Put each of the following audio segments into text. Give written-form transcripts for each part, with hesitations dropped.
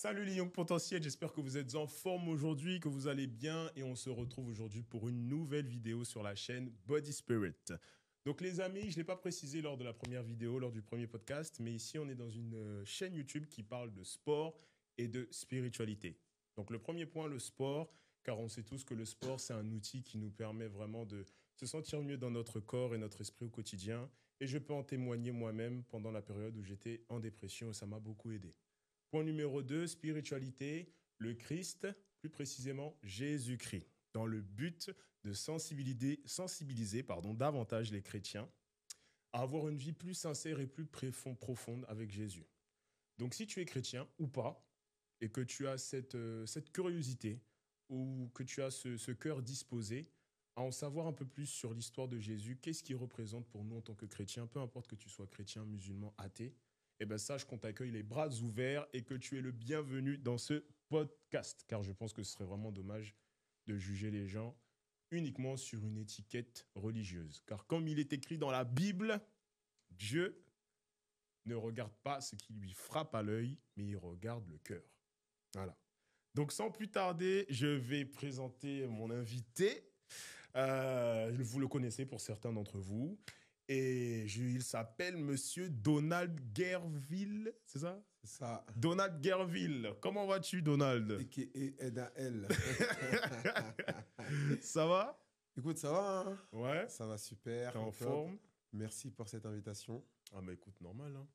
Salut les Young Potentiels, j'espère que vous êtes en forme aujourd'hui, que vous allez bien et on se retrouve aujourd'hui pour une nouvelle vidéo sur la chaîne Body Spirit. Donc les amis, je ne l'ai pas précisé lors de la première vidéo, lors du premier podcast, mais ici on est dans une chaîne YouTube qui parle de sport et de spiritualité. Donc le premier point, le sport, car on sait tous que le sport c'est un outil qui nous permet vraiment de se sentir mieux dans notre corps et notre esprit au quotidien. Et je peux en témoigner moi-même pendant la période où j'étais en dépression et ça m'a beaucoup aidé. Point numéro 2, spiritualité, le Christ, plus précisément Jésus-Christ, dans le but de sensibiliser davantage les chrétiens à avoir une vie plus sincère et plus profonde avec Jésus. Donc si tu es chrétien ou pas, et que tu as cette curiosité, ou que tu as ce cœur disposé à en savoir un peu plus sur l'histoire de Jésus, qu'est-ce qu'il représente pour nous en tant que chrétiens, peu importe que tu sois chrétien, musulman, athée, eh bien, sache qu'on t'accueille les bras ouverts et que tu es le bienvenu dans ce podcast. Car je pense que ce serait vraiment dommage de juger les gens uniquement sur une étiquette religieuse. Car comme il est écrit dans la Bible, Dieu ne regarde pas ce qui lui frappe à l'œil, mais il regarde le cœur. Voilà. Donc, sans plus tarder, je vais présenter mon invité. Vous le connaissez pour certains d'entre vous. Et il s'appelle Monsieur Donald Guerville, c'est ça? C'est ça. Donald Guerville. Comment vas-tu, Donald? A.K.A. Eda L. Ça va? Écoute, ça va, hein? Ouais. Ça va super. T'es en top. forme? Merci pour cette invitation. Ah, mais écoute, normal, hein.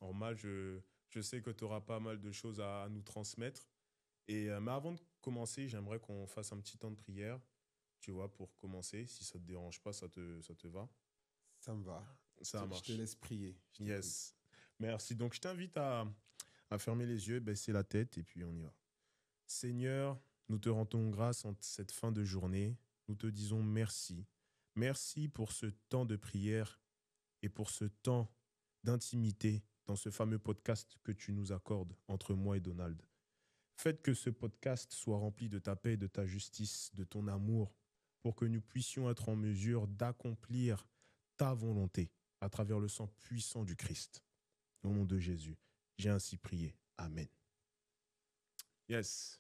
Normal, je sais que tu auras pas mal de choses à nous transmettre. Mais avant de commencer, j'aimerais qu'on fasse un petit temps de prière, tu vois, pour commencer. Si ça te dérange pas, ça te va? Ça me va. Ça Je marche. te laisse prier. Yes. Merci. Donc, je t'invite à fermer les yeux, baisser la tête et puis on y va. Seigneur, nous te rendons grâce en cette fin de journée. Nous te disons merci. Merci pour ce temps de prière et pour ce temps d'intimité dans ce fameux podcast que tu nous accordes entre moi et Donald. Faites que ce podcast soit rempli de ta paix, de ta justice, de ton amour, pour que nous puissions être en mesure d'accomplir ta volonté à travers le sang puissant du Christ. Au nom de Jésus, j'ai ainsi prié. Amen. Yes.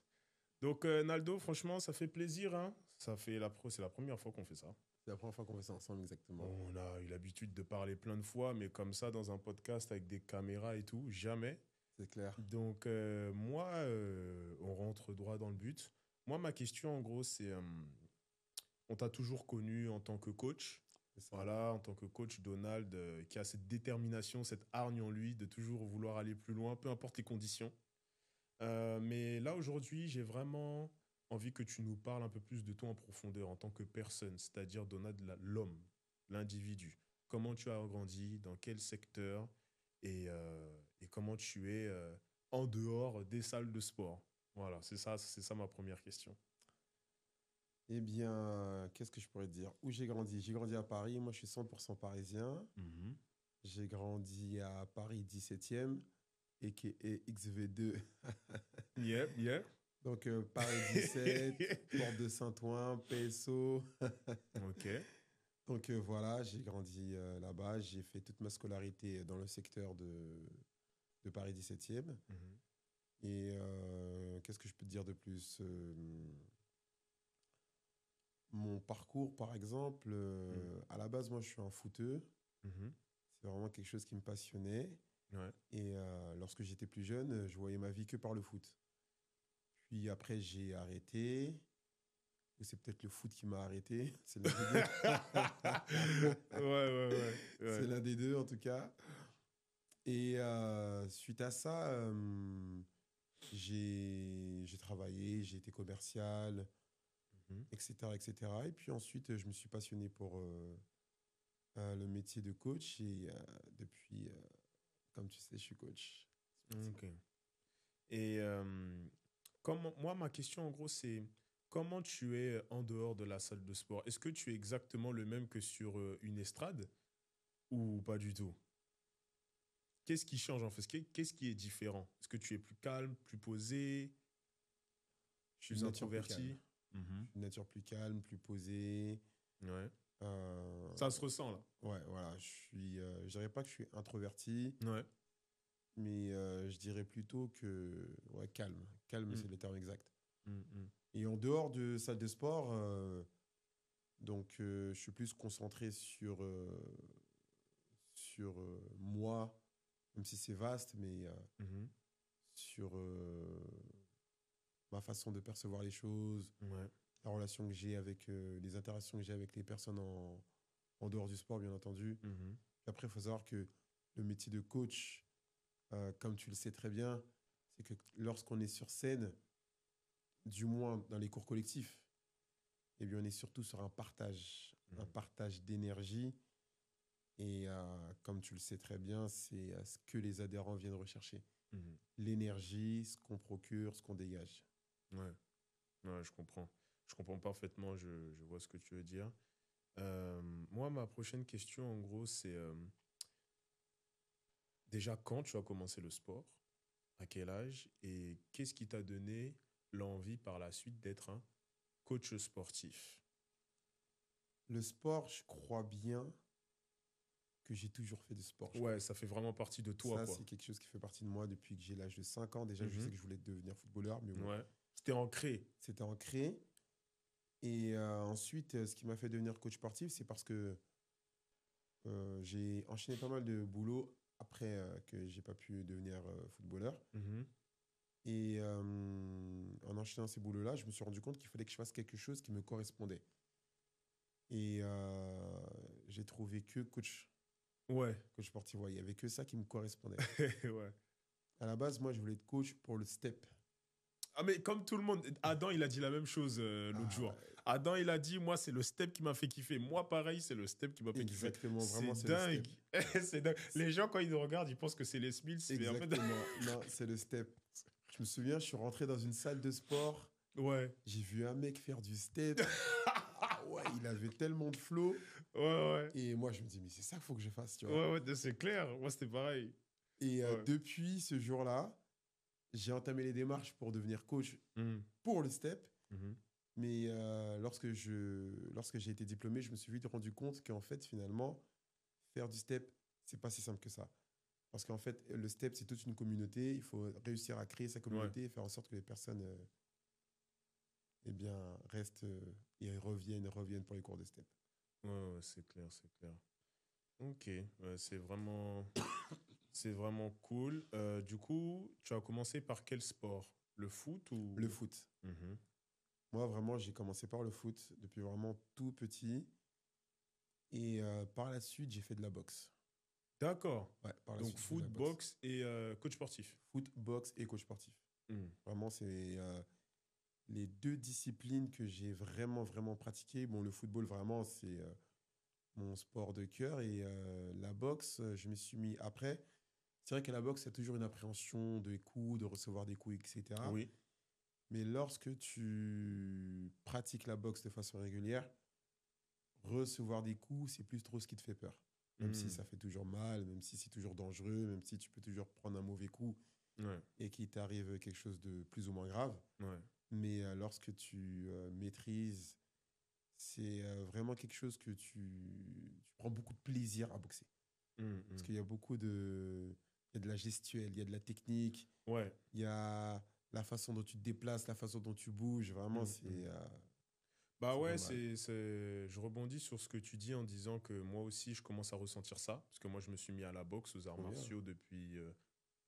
Donc, Naldo, franchement, ça fait plaisir. Hein, c'est la première fois qu'on fait ça. C'est la première fois qu'on fait ça ensemble, exactement. On a eu l'habitude de parler plein de fois, mais comme ça, dans un podcast avec des caméras et tout, jamais. C'est clair. Donc, moi, on rentre droit dans le but. Moi, ma question, en gros, c'est on t'a toujours connu en tant que coach. Voilà, en tant que coach, Donald, qui a cette détermination, cette hargne en lui de toujours vouloir aller plus loin, peu importe les conditions. Mais là, aujourd'hui, j'ai vraiment envie que tu nous parles un peu plus de toi en profondeur en tant que personne, c'est-à-dire Donald, l'homme, l'individu. Comment tu as grandi, dans quel secteur et comment tu es en dehors des salles de sport. Voilà, c'est ça ma première question. Eh bien, qu'est-ce que je pourrais te dire? Où j'ai grandi? J'ai grandi à Paris. Moi, je suis 100% parisien. J'ai grandi à Paris 17e, a.k.a. XV2. Yeah. Donc, Paris 17, Porte de Saint-Ouen, PSO. Ok. Donc, voilà, j'ai grandi là-bas. J'ai fait toute ma scolarité dans le secteur de Paris 17e. Et qu'est-ce que je peux te dire de plus? Mon parcours, par exemple, à la base, moi, je suis un footeux. C'est vraiment quelque chose qui me passionnait. Ouais. Et lorsque j'étais plus jeune, je voyais ma vie que par le foot. Puis après, j'ai arrêté. Ou c'est peut-être le foot qui m'a arrêté. C'est l'un des deux. Ouais. C'est l'un des deux, en tout cas. Et suite à ça, j'ai travaillé, j'ai été commercial, etc. Et puis ensuite, je me suis passionné pour le métier de coach. Et depuis, comme tu sais, je suis coach. Ok. Et moi, ma question, en gros, c'est comment tu es en dehors de la salle de sport? Est-ce que tu es exactement le même que sur une estrade ou pas du tout? Qu'est-ce qui change en fait? Qu'est-ce qui est différent? Est-ce que tu es plus calme, plus posé, plus introverti? Une nature plus calme, plus posée. Ouais. Ça se ressent là. Ouais, voilà. Je dirais pas que je suis introverti. Ouais. mais je dirais plutôt que ouais, calme. Calme, Mm, c'est le terme exact. mm. Et en dehors de salle de sport, je suis plus concentré sur moi, même si c'est vaste, mais Mhm. sur ma façon de percevoir les choses, Ouais. la relation que j'ai avec les interactions que j'ai avec les personnes en dehors du sport, bien entendu. Mhm. Après, il faut savoir que le métier de coach, comme tu le sais très bien, c'est que lorsqu'on est sur scène, du moins dans les cours collectifs, eh bien, on est surtout sur un Mhm. partage d'énergie. Et comme tu le sais très bien, c'est ce que les adhérents viennent rechercher. Mhm. L'énergie, ce qu'on procure, ce qu'on dégage. Ouais. Ouais, je comprends. Je comprends parfaitement, je vois ce que tu veux dire. Moi, ma prochaine question, en gros, c'est déjà quand tu as commencé le sport, à quel âge, et qu'est-ce qui t'a donné l'envie par la suite d'être un coach sportif? Le sport, je crois bien que j'ai toujours fait du sport. Je Ouais, crois. ça fait vraiment partie de toi, Ça, quoi. c'est quelque chose qui fait partie de moi depuis que j'ai l'âge de 5 ans. Déjà, je sais Mhm. que je voulais devenir footballeur, mais bon, Ouais. C'était ancré. c'était ancré. Et ensuite, ce qui m'a fait devenir coach sportif, c'est parce que j'ai enchaîné pas mal de boulot après que j'ai pas pu devenir footballeur. Mhm. Et en enchaînant ces boulots-là, je me suis rendu compte qu'il fallait que je fasse quelque chose qui me correspondait. Et j'ai trouvé que Ouais. coach sportif. Ouais, il n'y avait que ça qui me correspondait. Ouais. À la base, moi, je voulais être coach pour le step. Ah, mais comme tout le monde, Adam, il a dit la même chose l'autre Ah, jour. Adam, il a dit, moi, c'est le step qui m'a fait kiffer. Moi, pareil, c'est le step qui m'a fait kiffer. exactement, C'est vraiment, c'est le dingue. step. C'est dingue. Les gens, quand ils nous regardent, ils pensent que c'est les Smiths, mais en fait... Exactement. Non, c'est le step. Je me souviens, je suis rentré dans une salle de sport. Ouais. J'ai vu un mec faire du step. Ah ouais, il avait tellement de flow. Ouais, ouais. Et moi, je me dis, mais c'est ça qu'il faut que je fasse, tu vois. Ouais, ouais, c'est clair. Moi, c'était pareil. Et Ouais. depuis ce jour-là, j'ai entamé les démarches pour devenir coach Mhm. pour le step. Mhm. Mais lorsque j'ai été diplômé, je me suis vite rendu compte qu'en fait, finalement, faire du step, c'est pas si simple que ça. Parce qu'en fait, le step, c'est toute une communauté. Il faut réussir à créer sa Ouais. communauté et faire en sorte que les personnes eh bien, restent et reviennent pour les cours de step. Ouais, ouais, c'est clair, c'est clair. Ok, ouais, c'est vraiment cool. Du coup, tu as commencé par quel sport? Le foot Le ou... foot. Mhm. Moi, vraiment, j'ai commencé par le foot depuis vraiment tout petit. Et par la suite, j'ai fait de la boxe. D'accord. Ouais, par la Donc suite, j'ai fait de foot, la boxe. boxe et coach sportif. Foot, boxe et coach sportif. Mhm. Vraiment, c'est les deux disciplines que j'ai vraiment, vraiment pratiquées. Bon, le football, vraiment, c'est mon sport de cœur. Et la boxe, je me suis mis après. C'est vrai qu'à la boxe, il y a toujours une appréhension des coups, de recevoir des coups, etc. Oui. Mais lorsque tu pratiques la boxe de façon régulière, recevoir des coups, c'est plus trop ce qui te fait peur. Même si Mhm. ça fait toujours mal, même si c'est toujours dangereux, même si tu peux toujours prendre un mauvais coup Ouais, et qu'il t'arrive quelque chose de plus ou moins grave. ouais. Mais lorsque tu maîtrises, c'est vraiment quelque chose que tu prends beaucoup de plaisir à boxer. Parce Mhm. qu'il y a il y a de la gestuelle, il y a de la technique, Ouais. il y a la façon dont tu te déplaces, la façon dont tu bouges. Vraiment, Mhm. Bah c'est pas ouais, mal. je rebondis sur ce que tu dis en disant que moi aussi, je commence à ressentir ça. Parce que moi, je me suis mis à la boxe, aux arts Trop bien. martiaux depuis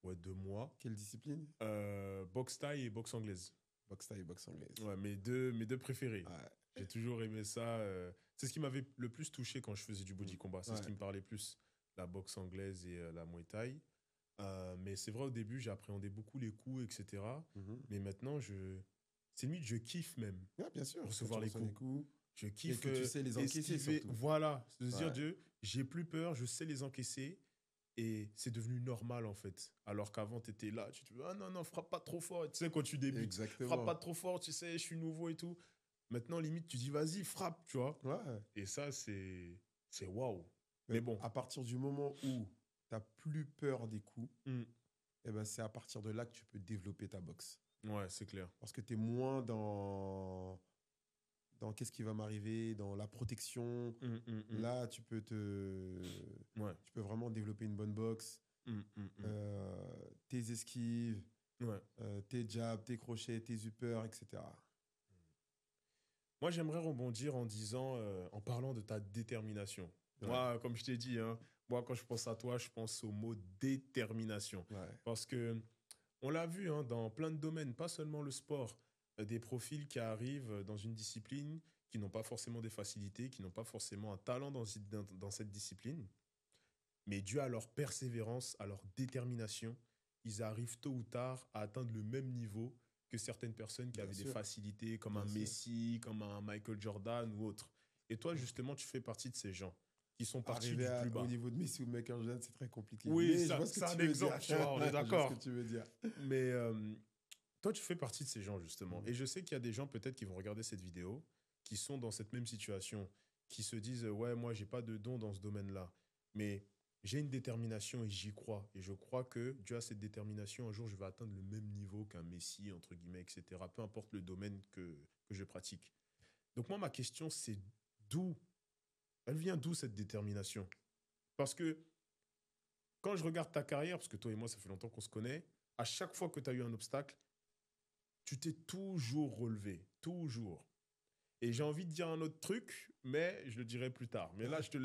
ouais, 2 mois. Quelle discipline? Boxe thaï et boxe anglaise. Boxe thaï et boxe anglaise. Ouais, mes deux préférés. Ouais. J'ai toujours aimé ça. C'est ce qui m'avait le plus touché quand je faisais du body Mm. combat. C'est ce Ouais. qui me parlait plus, la boxe anglaise et la muay thai. Mais c'est vrai, au début, j'appréhendais beaucoup les coups, etc. Mhm. Mais maintenant, c'est limite, je kiffe même Ouais, bien sûr. Quand tu recevoir les reçois les coups. coups Je et kiffe que tu sais les encaisser esquiver. surtout. Voilà, de se dire, Ouais. Dieu, j'ai plus peur, je sais les encaisser. Et c'est devenu normal, en fait. Alors qu'avant, tu étais là, tu te dis, ah non, non, frappe pas trop fort. Tu sais, quand tu débutes, frappe pas Exactement. trop fort, tu sais, je suis nouveau et tout. Maintenant, limite, tu dis, vas-y, frappe, tu vois. Ouais. Et ça, c'est waouh. Mais Mais bon. à partir du moment où tu n'as plus peur des coups, Hmm. eh ben c'est à partir de là que tu peux développer ta boxe. Ouais, c'est clair. Parce que tu es moins dans qu'est-ce qui va m'arriver, dans la protection. Hmm, hmm, hmm. Là, Ouais. tu peux vraiment développer une bonne boxe. tes esquives, Ouais. tes jabs, tes crochets, tes uppers, etc. Moi, j'aimerais rebondir en disant, en parlant de ta détermination. Ouais. Moi, comme je t'ai dit, hein, moi, quand je pense à toi, je pense au mot détermination. Ouais. Parce que on l'a vu hein, dans plein de domaines, pas seulement le sport, des profils qui arrivent dans une discipline, qui n'ont pas forcément des facilités, qui n'ont pas forcément un talent dans cette discipline, mais dû à leur persévérance, à leur détermination, ils arrivent tôt ou tard à atteindre le même niveau que certaines personnes qui Bien avaient des sûr. facilités, comme un Bien sûr. Messi, comme un Michael Jordan ou autre. Et toi, justement, tu fais partie de ces gens qui sont partis Arriver du plus bas. au niveau de Messi ou de Michael Jordan, c'est très compliqué. Oui, Mais je ça, vois ce que c'est tu un veux exemple, dire. tu vois, on est Je vois d'accord. ce que tu veux dire. Mais toi, tu fais partie de ces gens, justement. Mm. Et je sais qu'il y a des gens, peut-être, qui vont regarder cette vidéo, qui sont dans cette même situation, qui se disent, ouais, moi, j'ai pas de don dans ce domaine-là. Mais j'ai une détermination et j'y crois. Et je crois que, dû à cette détermination, un jour, je vais atteindre le même niveau qu'un Messi, entre guillemets, etc. Peu importe le domaine que je pratique. Donc, moi, ma question, c'est d'où elle vient d'où cette détermination? Parce que quand je regarde ta carrière, parce que toi et moi, ça fait longtemps qu'on se connaît, à chaque fois que tu as eu un obstacle, tu t'es toujours relevé. Toujours. Et j'ai envie de dire un autre truc, mais je le dirai plus tard. Mais là, je te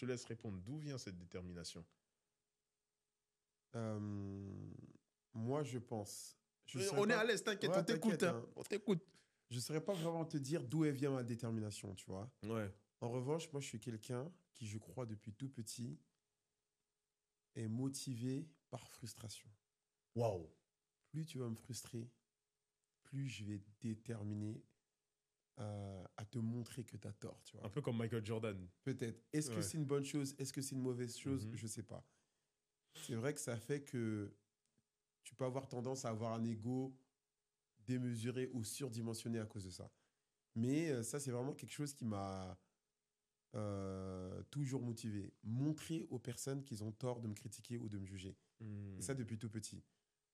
laisse répondre. D'où vient cette détermination? Euh, Moi, je pense. Je saurais On est pas... à l'aise, t'inquiète, Ouais, on t'écoute. t'inquiète, Hein. hein. On t'écoute. Je ne saurais pas vraiment te dire d'où elle vient ma détermination, tu vois. Ouais. En revanche, moi, je suis quelqu'un qui, je crois, depuis tout petit, est motivé par frustration. Waouh. Plus tu vas me frustrer, plus je vais être déterminé à te montrer que tu as tort, tu Un vois. peu comme Michael Jordan. Peut-être. Est-ce que Ouais. c'est une bonne chose? Est-ce que c'est une mauvaise chose? Mhm. Je sais pas. C'est vrai que ça fait que tu peux avoir tendance à avoir un ego démesuré ou surdimensionné à cause de ça. Mais ça, c'est vraiment quelque chose qui m'a toujours motivé. Montrer aux personnes qu'ils ont tort de me critiquer ou de me juger. Et ça, depuis tout petit.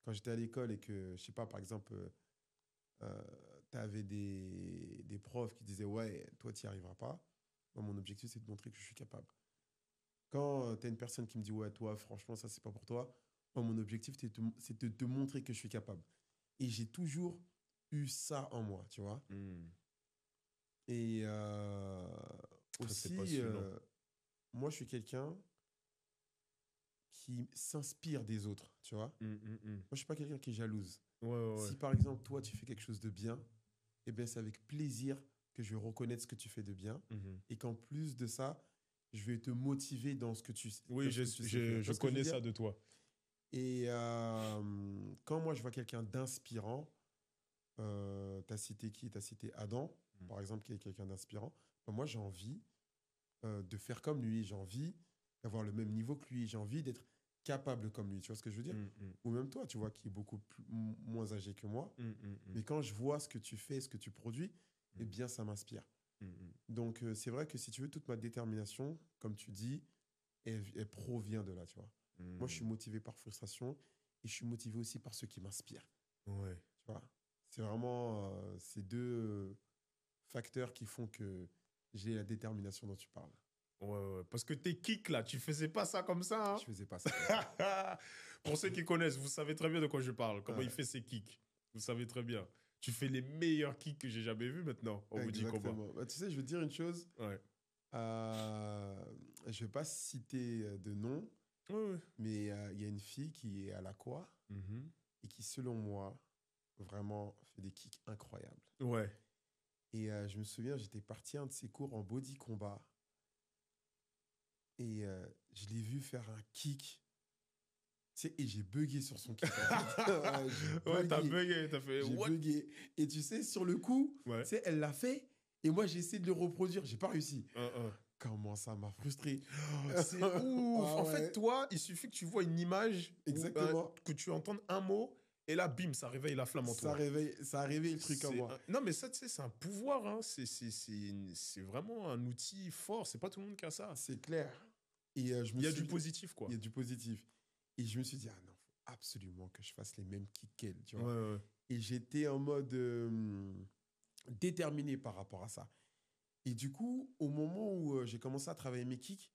Quand j'étais à l'école et que, je sais pas, par exemple, tu avais des profs qui disaient « Ouais, toi, tu n'y arriveras pas », moi, mon objectif, c'est de montrer que je suis capable. Quand tu as une personne qui me dit « Ouais, toi, franchement, ça, c'est pas pour toi », moi, mon objectif, c'est de te montrer que je suis capable. Et j'ai toujours eu ça en moi, tu vois. Et Ça, c'est aussi, passionnant. moi, je suis quelqu'un qui s'inspire des autres, tu vois. Moi, je suis pas quelqu'un qui est jalouse. Ouais, ouais, ouais. Si, par exemple, toi, tu fais quelque chose de bien, eh bien, c'est avec plaisir que je vais reconnaître ce que tu fais de bien. Mhm. Et qu'en plus de ça, je vais te motiver dans ce que tu, Oui, dans ce que tu sais faire. Tu vois je ce que veux connais dire? ça de toi. Et quand moi, je vois quelqu'un d'inspirant, tu as cité qui? Tu as cité Adam, par exemple, qui est quelqu'un d'inspirant. Ben, moi, j'ai envie de faire comme lui. J'ai envie d'avoir le même niveau que lui. J'ai envie d'être capable comme lui. Tu vois ce que je veux dire? Ou même toi, tu vois, qui est beaucoup moins âgé que moi. Mais quand je vois ce que tu fais, ce que tu produis, eh bien, ça m'inspire. Donc, c'est vrai que si tu veux, toute ma détermination, comme tu dis, elle provient de là, tu vois. Moi, je suis motivé par frustration et je suis motivé aussi par ceux qui m'inspirent. Ouais. Tu vois, c'est vraiment ces deux facteurs qui font que j'ai la détermination dont tu parles. Ouais, ouais. Parce que tes kicks, là, tu faisais pas ça comme ça. Hein. Je faisais pas ça. Comme ça. Pour ceux qui connaissent, vous savez très bien de quoi je parle. Comment Ouais. il fait ses kicks. Vous savez très bien. Tu fais les meilleurs kicks que j'ai jamais vus maintenant. On vous dit comment. Exactement. Bah, tu sais, je veux te dire une chose. Ouais. Je vais pas citer de nom, Ouais, ouais. mais il y a une fille qui est à l'Aqua et qui, selon moi, vraiment fait des kicks incroyables. Ouais. Et je me souviens, j'étais parti à un de ses cours en body combat et je l'ai vu faire un kick. Tu sais, et j'ai bugué sur son kick. Ouais, t'as bugué, t'as fait J'ai what? bugué. Et tu sais, sur le coup, Ouais. tu sais, elle l'a fait et moi, j'ai essayé de le reproduire. J'ai pas réussi. Comment ça m'a frustré. C'est ouf. Ah En ouais. fait, toi, il suffit que tu vois une image, Exactement. que tu entendes un mot, et là, bim, ça réveille la flamme en toi. Ça a réveillé le truc en moi. Non, mais ça, tu sais, c'est un pouvoir. Hein. C'est vraiment un outil fort. C'est pas tout le monde qui a ça. C'est clair. Et Il y a du positif, quoi. Il y a du positif. Et je me suis dit, ah non, faut absolument que je fasse les mêmes kicks qu'elle, tu vois. Ouais, ouais. Et j'étais en mode déterminé par rapport à ça. Et du coup, au moment où j'ai commencé à travailler mes kicks,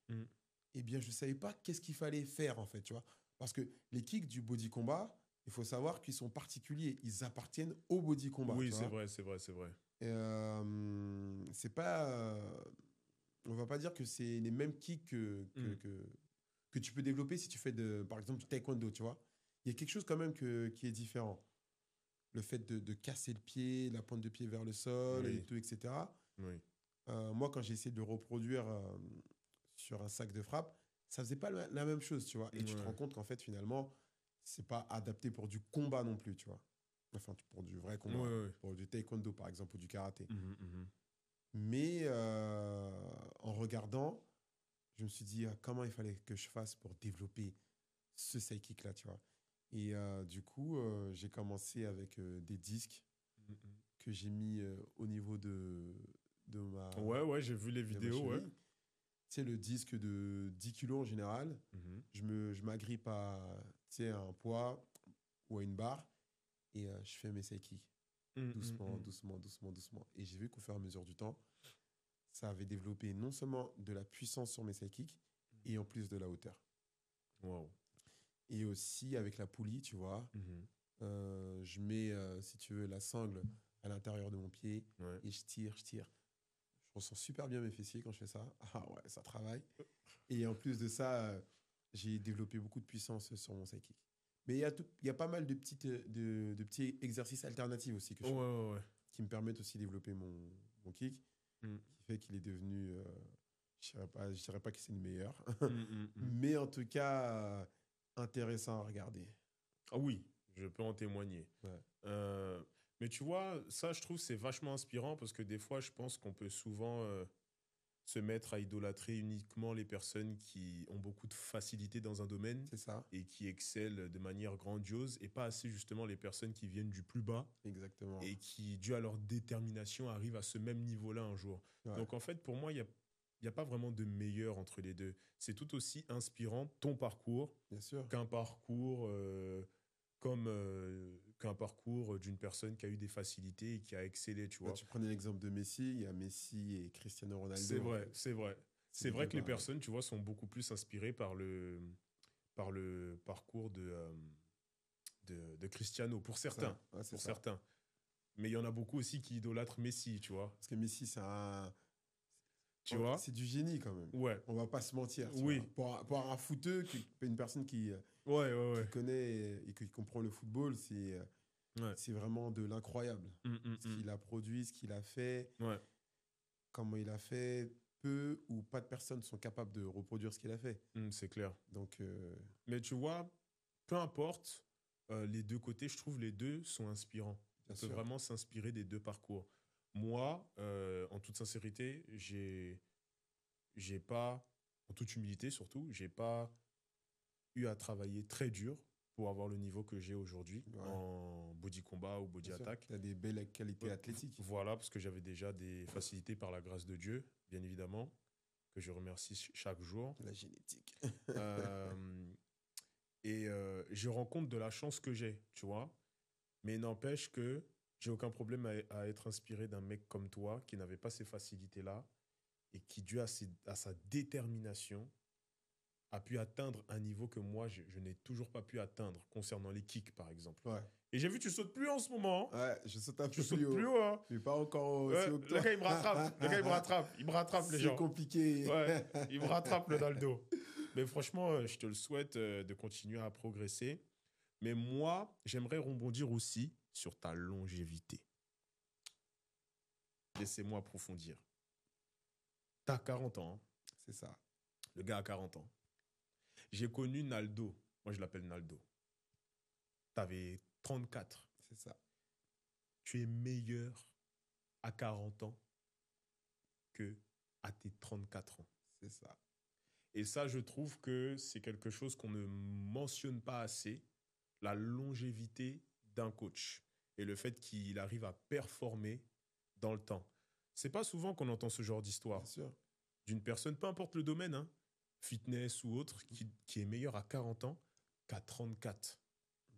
eh bien, je ne savais pas qu'est-ce qu'il fallait faire, en fait, tu vois. Parce que les kicks du body combat, il faut savoir qu'ils sont particuliers. Ils appartiennent au body combat. Oui, tu c'est vois. vrai, c'est vrai, c'est vrai. Et, c'est pas. On va pas dire que c'est les mêmes kicks que tu peux développer si tu fais, par exemple, du taekwondo, tu vois. Il y a quelque chose quand même qui est différent. Le fait de casser le pied, la pointe de pied vers le sol et Oui, tout, etc. oui. Moi, quand j'ai essayé de reproduire sur un sac de frappe, ça faisait pas la même chose, tu vois. Et tu te Ouais. rends compte qu'en fait, finalement, c'est pas adapté pour du combat non plus, tu vois. Enfin, pour du vrai Ouais, combat, hein. ouais. Pour du taekwondo, par exemple, ou du karaté. Mhm, mhm. Mais en regardant, je me suis dit comment il fallait que je fasse pour développer ce sidekick-là, tu vois. Et du coup, j'ai commencé avec des disques Mhm, mhm. que j'ai mis au niveau de Ouais, ouais, j'ai vu les de ma vidéos, ouais. cheville. Tu sais, le disque de 10 kilos en général, Mhm. je m'agrippe à, tu sais, à un poids ou à une barre et je fais mes sidekicks. Mhm, Doucement, mhm. doucement, doucement, doucement. Et j'ai vu qu'au fur et à mesure du temps, ça avait développé non seulement de la puissance sur mes sidekicks, et en plus de la hauteur. Wow. Et aussi avec la poulie, tu vois, Mhm. je mets, si tu veux, la sangle à l'intérieur de mon pied Ouais. et je tire, je tire. Je ressens super bien mes fessiers quand je fais ça. Ah ouais, ça travaille. Et en plus de ça, j'ai développé beaucoup de puissance sur mon sidekick. Mais il y a pas mal de petits exercices alternatifs aussi que Ouais, je fais, ouais, ouais. qui me permettent aussi de développer mon kick, Mhm. qui fait qu'il est devenu, je dirais pas que c'est le meilleur, Mhm, mhm, mhm. mais en tout cas, intéressant à regarder. Ah oui, je peux en témoigner. Ouais, Euh, mais tu vois, ça, je trouve, c'est vachement inspirant parce que des fois, je pense qu'on peut souvent se mettre à idolâtrer uniquement les personnes qui ont beaucoup de facilité dans un domaine c'est ça, et qui excellent de manière grandiose et pas assez justement les personnes qui viennent du plus bas exactement. et qui, dû à leur détermination, arrivent à ce même niveau-là un jour. Ouais, Donc en fait, pour moi, il y a pas vraiment de meilleur entre les deux. C'est tout aussi inspirant ton parcours bien sûr. qu'un parcours comme qu'un parcours d'une personne qui a eu des facilités et qui a excellé, tu Là, vois. tu prenais l'exemple de Messi, il y a Messi et Cristiano C'est Ronaldo, en vrai, fait. c'est vrai. C'est C'est les vrai deux que les pareils. personnes, tu vois, sont beaucoup plus inspirées par le parcours de Cristiano, pour C'est ça, certains, ouais, c'est pour ça. certains. Mais il y en a beaucoup aussi qui idolâtrent Messi, tu vois. Parce que Messi, Tu vois? c'est du génie quand même. Ouais, On va pas se mentir, tu vois. oui, Pour un footeux, une personne ouais, ouais, qui ouais. connaît et qui comprend le football, Ouais. c'est vraiment de l'incroyable. Ce Mm. qu'il a produit, ce qu'il a fait, Ouais. comment il a fait, peu ou pas de personnes sont capables de reproduire ce qu'il a fait. C'est clair. Donc, Mais tu vois, peu importe les deux côtés, je trouve les deux sont inspirants. On bien peut sûr, vraiment s'inspirer des deux parcours. Moi, en toute sincérité, j'ai pas, en toute humilité surtout, j'ai pas eu à travailler très dur pour avoir le niveau que j'ai aujourd'hui ouais, en body combat ou bien body sûr. attack. Tu as des belles qualités athlétiques. Voilà, parce que j'avais déjà des facilités par la grâce de Dieu, bien évidemment, que je remercie chaque jour. La génétique. Euh, et je rends compte de la chance que j'ai, tu vois. Mais n'empêche que j'ai aucun problème à être inspiré d'un mec comme toi qui n'avait pas ces facilités-là et qui, dû à sa détermination, a pu atteindre un niveau que moi, je n'ai toujours pas pu atteindre concernant les kicks, par exemple. Ouais, Et j'ai vu, tu sautes plus en ce moment, hein. ouais, je saute un Tu peu plus sautes plus haut. haut, hein. Mais pas encore aussi haut que Le toi. gars, il me rattrape. Le gars, il me rattrape. Il me rattrape, les C'est gens. compliqué. Ouais, il me rattrape le dans le dos. Mais franchement, je te le souhaite de continuer à progresser. Mais moi, j'aimerais rebondir aussi sur ta longévité. Laissez-moi approfondir. T'as 40 ans, hein. C'est ça, Le gars a 40 ans. J'ai connu Naldo. Moi, je l'appelle Naldo. T'avais 34. c'est ça, Tu es meilleur à 40 ans que à tes 34 ans. c'est ça. Et ça, je trouve que c'est quelque chose qu'on ne mentionne pas assez, la longévité d'un coach et le fait qu'il arrive à performer dans le temps. C'est pas souvent qu'on entend ce genre Bien d'histoire sûr. d'une personne, peu importe le domaine, hein, fitness ou autre, qui est meilleur à 40 ans qu'à 34,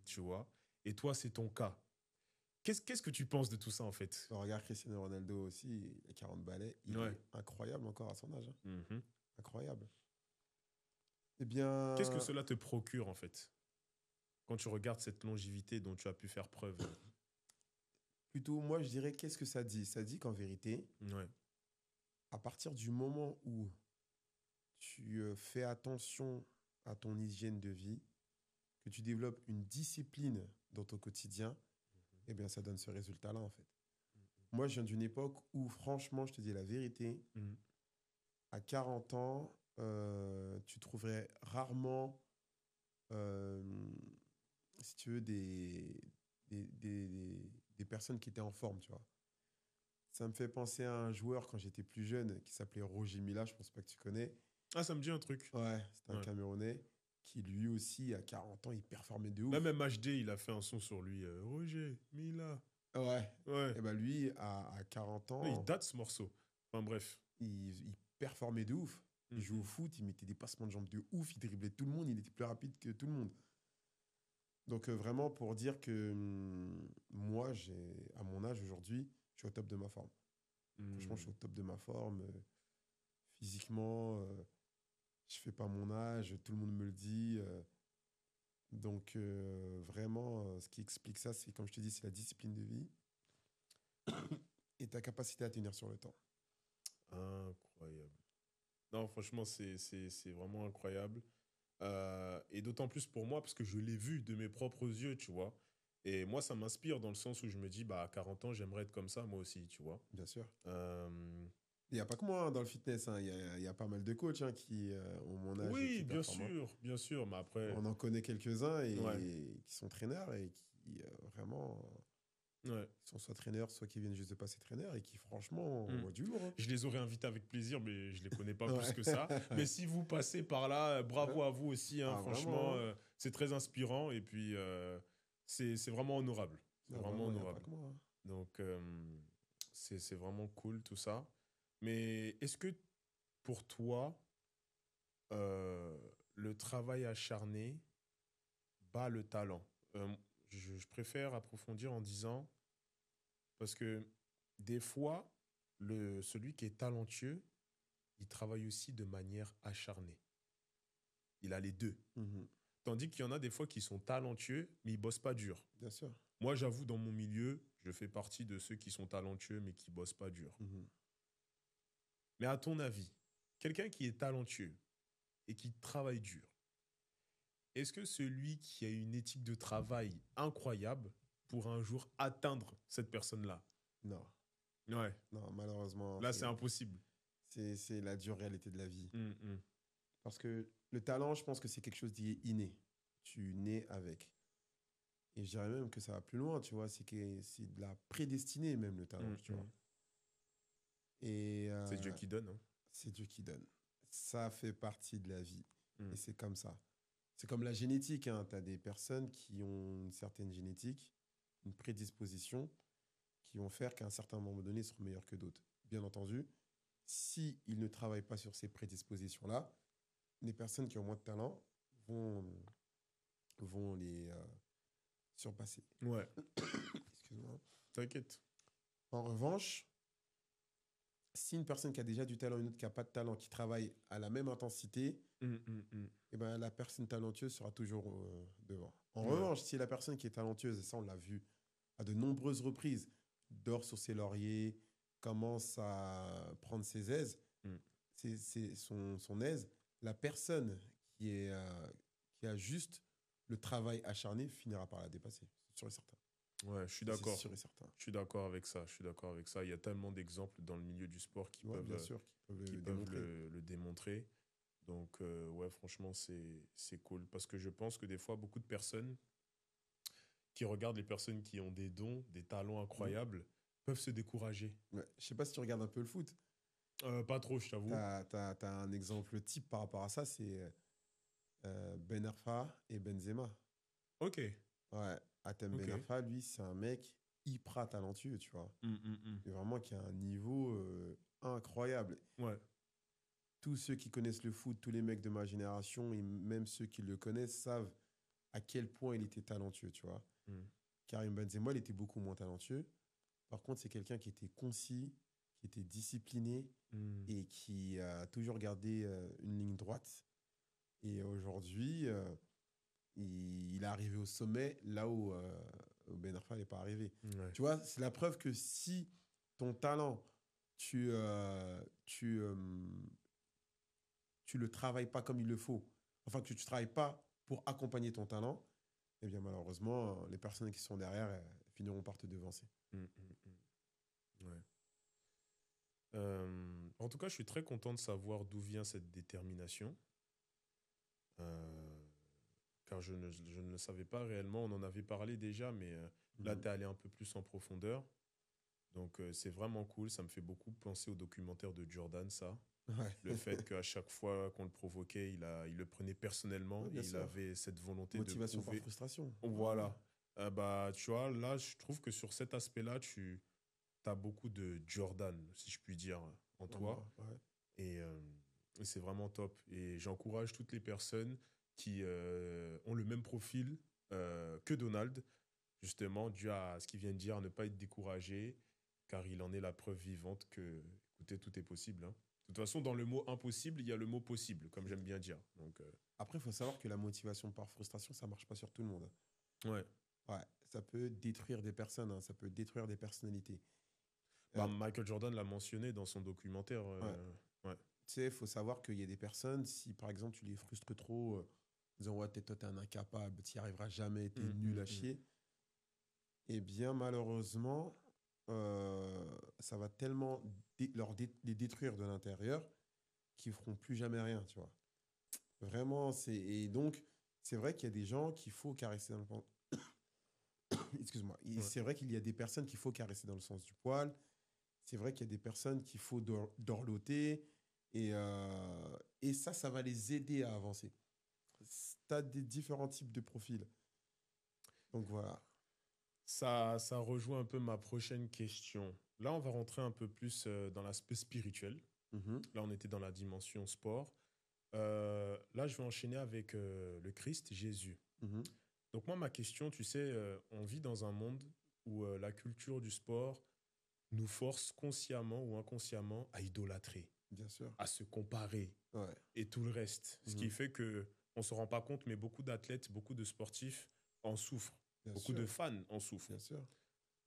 tu vois. Et toi, c'est ton cas. Qu'est-ce que tu penses de tout ça, en fait? Regarde Cristiano Ronaldo aussi, il a 40 balais. Il Ouais. est incroyable encore à son âge, hein. Mhm. Incroyable. Eh Qu'est-ce que bien, cela te procure, en fait? quand tu regardes cette longévité dont tu as pu faire preuve? Plutôt, moi, je dirais, qu'est-ce que ça dit? Ça dit qu'en vérité, Ouais. à partir du moment où tu fais attention à ton hygiène de vie, que tu développes une discipline dans ton quotidien, eh bien, ça donne ce résultat-là, en fait. Moi, je viens d'une époque où, franchement, je te dis la vérité, Mhm. à 40 ans, tu trouverais rarement, euh, si tu veux, des personnes qui étaient en forme, tu vois. Ça me fait penser à un joueur quand j'étais plus jeune qui s'appelait Roger Mila, je pense pas que tu connais. Ah, ça me dit un truc. Ouais, c'était un Ouais. Camerounais qui lui aussi, à 40 ans, il performait de ouf. Même MHD, il a fait un son sur lui. Roger, Mila. Ouais. Ouais. Et ben lui, à 40 Non, il ans, date ce morceau. Enfin bref. il performait de ouf. Il jouait au Mhm. foot, il mettait des passements de jambes de ouf, il driblait tout le monde, il était plus rapide que tout le monde. Donc vraiment pour dire que moi, à mon âge aujourd'hui, je suis au top de ma forme. Franchement, je suis au top de ma forme. Physiquement, je fais pas mon âge, tout le monde me le dit. Donc vraiment, ce qui explique ça, c'est comme je te dis, c'est la discipline de vie et ta capacité à tenir sur le temps. Incroyable. Non, franchement, c'est vraiment incroyable. Et d'autant plus pour moi, parce que je l'ai vu de mes propres yeux, tu vois. Et moi, ça m'inspire dans le sens où je me dis, bah, à 40 ans, j'aimerais être comme ça, moi aussi, tu vois. Bien sûr. Euh, Il n'y a pas que moi hein, dans le fitness. Hein. Il y a pas mal de coachs hein, qui ont mon âge et oui, qui performent. Hein. bien sûr, mais après, On en connaît quelques-uns ouais, et qui sont traîneurs et qui vraiment ouais. sont soit traîneurs, soit qui viennent juste de passer traîneur et qui franchement Hmm. envoient du lourd. Hein. Je les aurais invités avec plaisir, mais je les connais pas plus Ouais. que ça. Mais si vous passez par là, Ouais. bravo à vous aussi, hein, Ah, franchement, vraiment. Hein. c'est très inspirant et puis c'est vraiment honorable. C'est Ah, vraiment vraiment, il n'y a pas honorable. que moi. Hein. Donc, c'est vraiment cool tout ça. Mais est-ce que pour toi, euh, le travail acharné bat le talent? Je préfère approfondir en disant, parce que des fois, celui qui est talentueux, il travaille aussi de manière acharnée. Il a les deux. Mhm. Tandis qu'il y en a des fois qui sont talentueux, mais ils bossent pas dur. Bien sûr. Moi, j'avoue, dans mon milieu, je fais partie de ceux qui sont talentueux, mais qui bossent pas dur. Mhm. Mais à ton avis, quelqu'un qui est talentueux et qui travaille dur, est-ce que celui qui a une éthique de travail incroyable pourra un jour atteindre cette personne-là? Non, Ouais, non, malheureusement, là, c'est impossible. c'est la dure réalité de la vie. Mm. Parce que le talent, je pense que c'est quelque chose d'inné. Tu nais avec. Et je dirais même que ça va plus loin, tu vois. C'est de la prédestinée, même, le talent, tu vois. Mm. Et C'est Dieu qui donne. Hein. c'est Dieu qui donne. Ça fait partie de la vie. Mm. Et c'est comme ça. C'est comme la génétique. Hein. Tu as des personnes qui ont une certaine génétique, une prédisposition, qui vont faire qu'à un certain moment donné, ils seront meilleurs que d'autres. Bien entendu, s'ils ne travaillent pas sur ces prédispositions-là, les personnes qui ont moins de talent vont, vont les surpasser. Ouais, Excuse-moi. t'inquiète. En revanche, si une personne qui a déjà du talent et une autre qui n'a pas de talent, qui travaille à la même intensité, Mm. eh ben, la personne talentueuse sera toujours devant. En Ouais. revanche, si la personne qui est talentueuse, et ça on l'a vu à de nombreuses reprises, dort sur ses lauriers, commence à prendre ses aises, Mm. c'est son aise, la personne qui a juste le travail acharné finira par la dépasser. C'est sûr et certain. Ouais, je suis Ça, d'accord. C'est sûr et certain. Je suis d'accord avec ça. Je suis d'accord avec ça. Il y a tellement d'exemples dans le milieu du sport Ouais, bien sûr, qui le peuvent démontrer. le démontrer. Donc, ouais, franchement, c'est cool. Parce que je pense que des fois, beaucoup de personnes qui regardent les personnes qui ont des dons, des talents incroyables, peuvent se décourager. Ouais. Je sais pas si tu regardes un peu le foot. Pas trop, je t'avoue. T'as un exemple type par rapport à ça, c'est Ben Arfa et Benzema. Ok. Ouais, Atem Ok. Ben Arfa, lui, c'est un mec hyper talentueux, tu vois. Mm. Et vraiment qui a un niveau incroyable. Ouais. Tous ceux qui connaissent le foot, tous les mecs de ma génération, et même ceux qui le connaissent, savent à quel point il était talentueux, tu vois. Mm. Karim Benzema, il était beaucoup moins talentueux. Par contre, c'est quelqu'un qui était concis, qui était discipliné Mm. et qui a toujours gardé une ligne droite. Et aujourd'hui, il est arrivé au sommet là où Ben Arfa n'est pas arrivé. Ouais. Tu vois, c'est la preuve que si ton talent, tu, tu le travailles pas comme il le faut, enfin que tu ne travailles pas pour accompagner ton talent, eh bien malheureusement, les personnes qui sont derrière finiront par te devancer. Ouais. En tout cas, je suis très content de savoir d'où vient cette détermination. Euh, Car je ne le savais pas réellement. On en avait parlé déjà, mais là, tu es allé un peu plus en profondeur. Donc, c'est vraiment cool. Ça me fait beaucoup penser au documentaire de Jordan, ça. Ouais. Le fait qu'à chaque fois qu'on le provoquait, il le prenait personnellement Ouais, et bien il sûr. avait cette volonté de Motivation par prouver. frustration. Ouais. Voilà. Bah, tu vois, là, je trouve que sur cet aspect-là, tu as beaucoup de Jordan, si je puis dire, en En toi. moi, ouais. Et c'est vraiment top. Et j'encourage toutes les personnes qui ont le même profil que Donald, justement, dû à ce qu'il vient de dire, à ne pas être découragé, car il en est la preuve vivante que, écoutez, tout est possible. Hein. De toute façon, dans le mot impossible, il y a le mot possible, comme j'aime bien dire. Donc, Après, il faut savoir que la motivation par frustration, ça marche pas sur tout le monde. ouais. Ouais, ça peut détruire des personnes, hein, ça peut détruire des personnalités. Bah, Michael Jordan l'a mentionné dans son documentaire. Ouais. Ouais. Tu sais, il faut savoir qu'il y a des personnes, si par exemple tu les frustres trop, en disant ouais, toi t'es un incapable, tu n'y arriveras jamais, t'es nul à chier, eh bien malheureusement, ça va tellement les détruire de l'intérieur qu'ils feront plus jamais rien, tu vois. Vraiment, et donc c'est vrai qu'il y a des gens qu'il faut caresser dans le excuse-moi. Ouais. C'est vrai qu'il y a des personnes qu'il faut caresser dans le sens du poil. C'est vrai qu'il y a des personnes qu'il faut dorloter. Et ça va les aider à avancer. Tu as des différents types de profils. Donc voilà. Ça rejoint un peu ma prochaine question. Là, on va rentrer un peu plus dans l'aspect spirituel. Mhm, Là, on était dans la dimension sport. Là, je vais enchaîner avec le Christ, Jésus. mhm. Donc moi, ma question, tu sais, on vit dans un monde où la culture du sport nous force consciemment ou inconsciemment à idolâtrer, Bien sûr. à se comparer Ouais. et tout le reste. Ce qui Mhm. fait que on se rend pas compte, mais beaucoup d'athlètes, beaucoup de sportifs en souffrent. Bien Beaucoup de sûr. fans en souffrent. Bien sûr.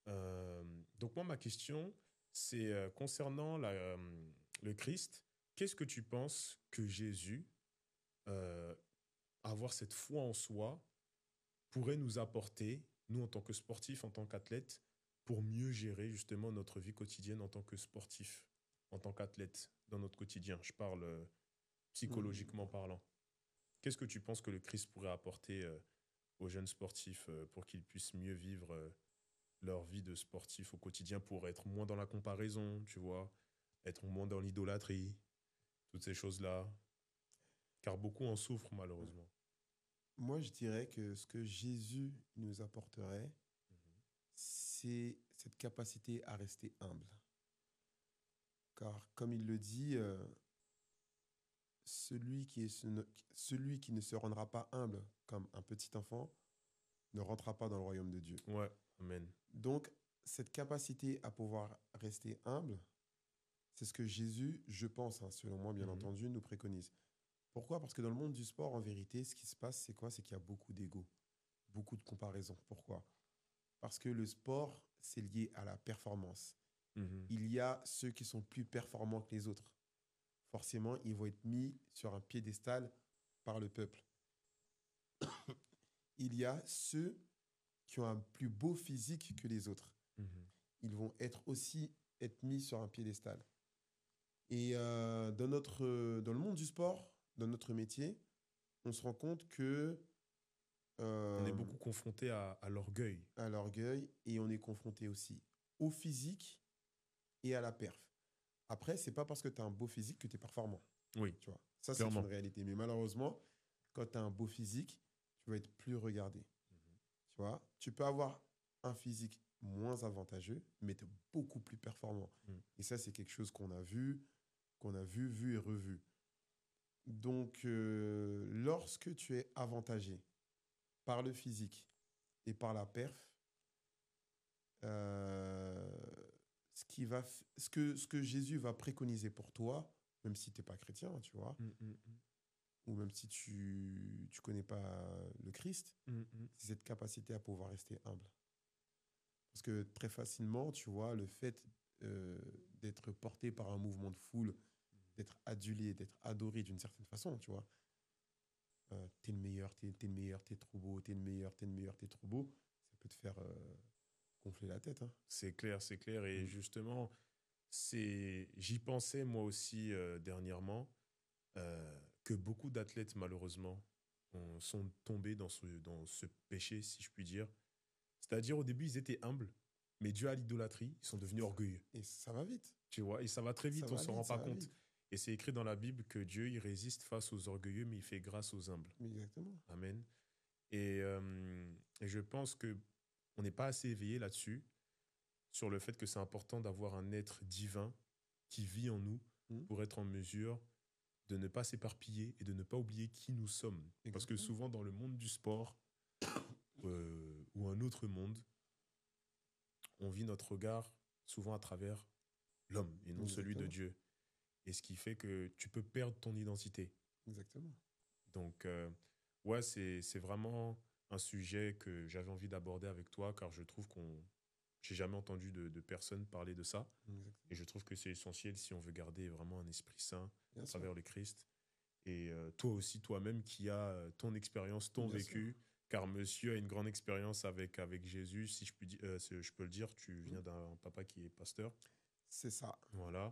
Euh, donc moi, ma question, c'est concernant le Christ, qu'est-ce que tu penses que Jésus, euh, avoir cette foi en soi, pourrait nous apporter, nous en tant que sportifs, en tant qu'athlètes, pour mieux gérer justement notre vie quotidienne en tant que sportif, en tant qu'athlète, dans notre quotidien. Je parle psychologiquement Mhm. parlant. Qu'est-ce que tu penses que le Christ pourrait apporter aux jeunes sportifs pour qu'ils puissent mieux vivre leur vie de sportif au quotidien pour être moins dans la comparaison, tu vois, être moins dans l'idolâtrie, toutes ces choses-là. Car beaucoup en souffrent malheureusement. Moi, je dirais que ce que Jésus nous apporterait, c'est cette capacité à rester humble. Car comme il le dit, celui qui ne se rendra pas humble comme un petit enfant ne rentrera pas dans le royaume de Dieu. Ouais, amen. Donc, cette capacité à pouvoir rester humble, c'est ce que Jésus, je pense, hein, selon moi, bien Mhm. entendu, nous préconise. Pourquoi? Parce que dans le monde du sport, en vérité, ce qui se passe, c'est quoi? C'est qu'il y a beaucoup d'ego, beaucoup de comparaisons. Pourquoi? Parce que le sport, c'est lié à la performance. Mhm. Il y a ceux qui sont plus performants que les autres. Forcément, ils vont être mis sur un piédestal par le peuple. Il y a ceux qui ont un plus beau physique que les autres. Mhm. Ils vont être mis sur un piédestal. Et dans le monde du sport, dans notre métier, on se rend compte que On est euh, beaucoup confronté à l'orgueil. à l'orgueil et on est confronté aussi au physique et à la perf. Après, c'est pas parce que tu as un beau physique que tu es performant. Oui, Tu vois, ça, c'est une clairement. réalité. Mais malheureusement, quand tu as un beau physique, tu vas être plus regardé. Tu vois, tu peux avoir un physique moins avantageux, mais tu es beaucoup plus performant. Mhm. Et ça, c'est quelque chose qu'on a vu et revu. Donc, lorsque tu es avantagé par le physique et par la perf, euh, ce que Jésus va préconiser pour toi, même si tu n'es pas chrétien, tu vois, Mhm. ou même si tu connais pas le Christ, c'est cette capacité à pouvoir rester humble. Parce que très facilement, tu vois, le fait d'être porté par un mouvement de foule, d'être adulé, d'être adoré d'une certaine façon, tu vois. T'es le meilleur, t'es le meilleur, t'es trop beau, t'es le meilleur, t'es le meilleur, t'es trop beau. Ça peut te faire gonfler la tête. Hein. C'est clair, c'est clair. Et justement, j'y pensais moi aussi dernièrement, que beaucoup d'athlètes, malheureusement, sont tombés dans ce péché, si je puis dire. C'est-à-dire, au début, ils étaient humbles, mais dû à l'idolâtrie, ils sont devenus orgueilleux. Et ça va vite. Tu vois, et ça va très vite, on ne s'en rend pas compte. Vite. Et c'est écrit dans la Bible que Dieu, il résiste face aux orgueilleux, mais il fait grâce aux humbles. Exactement. Amen. Et je pense que on n'est pas assez éveillé là-dessus, sur le fait que c'est important d'avoir un être divin qui vit en nous pour être en mesure de ne pas s'éparpiller et de ne pas oublier qui nous sommes. Exactement. Parce que souvent, dans le monde du sport ou un autre monde, on vit notre regard souvent à travers l'homme et non celui de Dieu. Et ce qui fait que tu peux perdre ton identité. Exactement. Donc, ouais, c'est vraiment un sujet que j'avais envie d'aborder avec toi, car je trouve j'ai jamais entendu de personne parler de ça. Exactement. Et je trouve que c'est essentiel si on veut garder vraiment un esprit saint à travers le Christ. Et toi aussi, toi-même, qui as ton expérience, ton vécu, car monsieur a une grande expérience avec Jésus, si je peux le dire, tu viens d'un papa qui est pasteur. C'est ça. Voilà.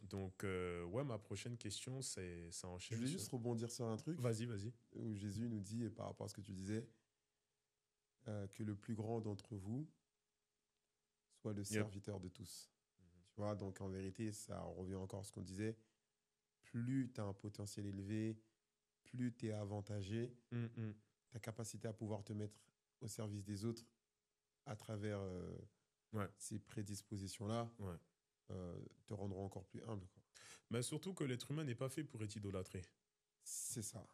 Donc, ouais, ma prochaine question, ça enchaîne. Je voulais juste rebondir sur un truc. Vas-y. Où Jésus nous dit, par rapport à ce que tu disais, que le plus grand d'entre vous soit le serviteur de tous. Tu vois, donc en vérité, ça revient encore à ce qu'on disait. Plus tu as un potentiel élevé, plus tu es avantagé, ta capacité à pouvoir te mettre au service des autres à travers ces prédispositions-là te rendront encore plus humble. Quoi. Mais surtout que l'être humain n'est pas fait pour être idolâtré. C'est ça.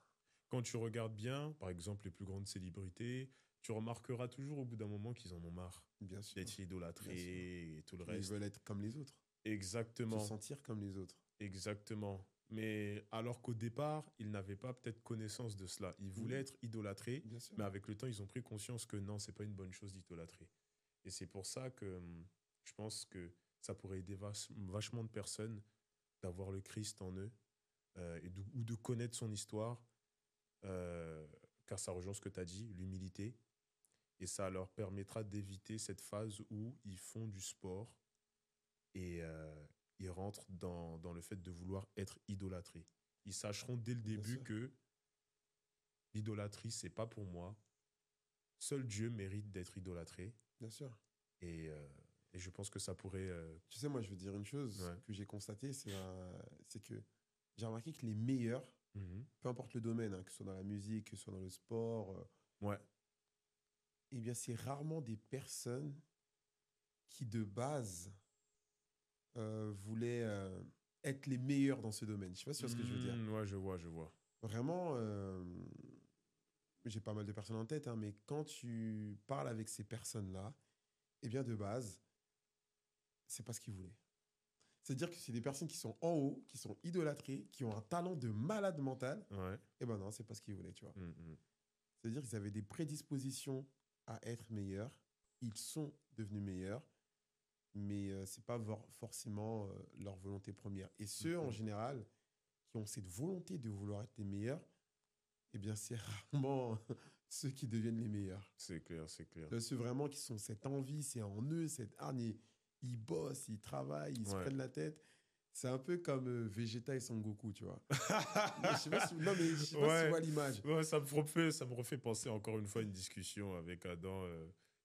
Quand tu regardes bien, par exemple, les plus grandes célébrités, tu remarqueras toujours au bout d'un moment qu'ils en ont marre d'être idolâtrés et tout le reste. Ils veulent être comme les autres. Exactement. Se sentir comme les autres. Exactement. Mais alors qu'au départ, ils n'avaient pas peut-être connaissance de cela. Ils voulaient être idolâtrés, mais avec le temps, ils ont pris conscience que non, c'est pas une bonne chose d'idolâtrer. Et c'est pour ça que je pense que ça pourrait aider vachement de personnes d'avoir le Christ en eux ou de connaître son histoire, car ça rejoint ce que tu as dit, l'humilité. Et ça leur permettra d'éviter cette phase où ils font du sport et ils rentrent dans le fait de vouloir être idolâtrés. Ils sacheront dès le début que l'idolâtrie, c'est pas pour moi. Seul Dieu mérite d'être idolâtré. Bien sûr. Et je pense que ça pourrait... Tu sais, moi, je veux dire une chose que j'ai constatée, c'est que j'ai remarqué que les meilleurs, peu importe le domaine, que ce soit dans la musique, que ce soit dans le sport, eh bien, c'est rarement des personnes qui, de base, voulaient être les meilleurs dans ce domaine. Je sais pas si tu vois ce que je veux dire. Ouais, je vois. Vraiment, j'ai pas mal de personnes en tête, mais quand tu parles avec ces personnes-là, eh bien, de base, c'est pas ce qu'ils voulaient. C'est-à-dire que c'est des personnes qui sont en haut, qui sont idolâtrées, qui ont un talent de malade mental. Eh ben non, c'est pas ce qu'ils voulaient, tu vois. C'est-à-dire qu'ils avaient des prédispositions à être meilleurs. Ils sont devenus meilleurs, mais c'est pas forcément leur volonté première. Et ceux, en général, qui ont cette volonté de vouloir être les meilleurs, eh bien, c'est rarement ceux qui deviennent les meilleurs. C'est clair. Ceux vraiment qui sont cette envie, c'est en eux, cette hargne. Ils bossent, ils travaillent, ils se prennent la tête. C'est un peu comme Vegeta et Son Goku, tu vois. Je sais pas si tu vois l'image. Ouais, ça me refait penser encore une fois à une discussion avec Adam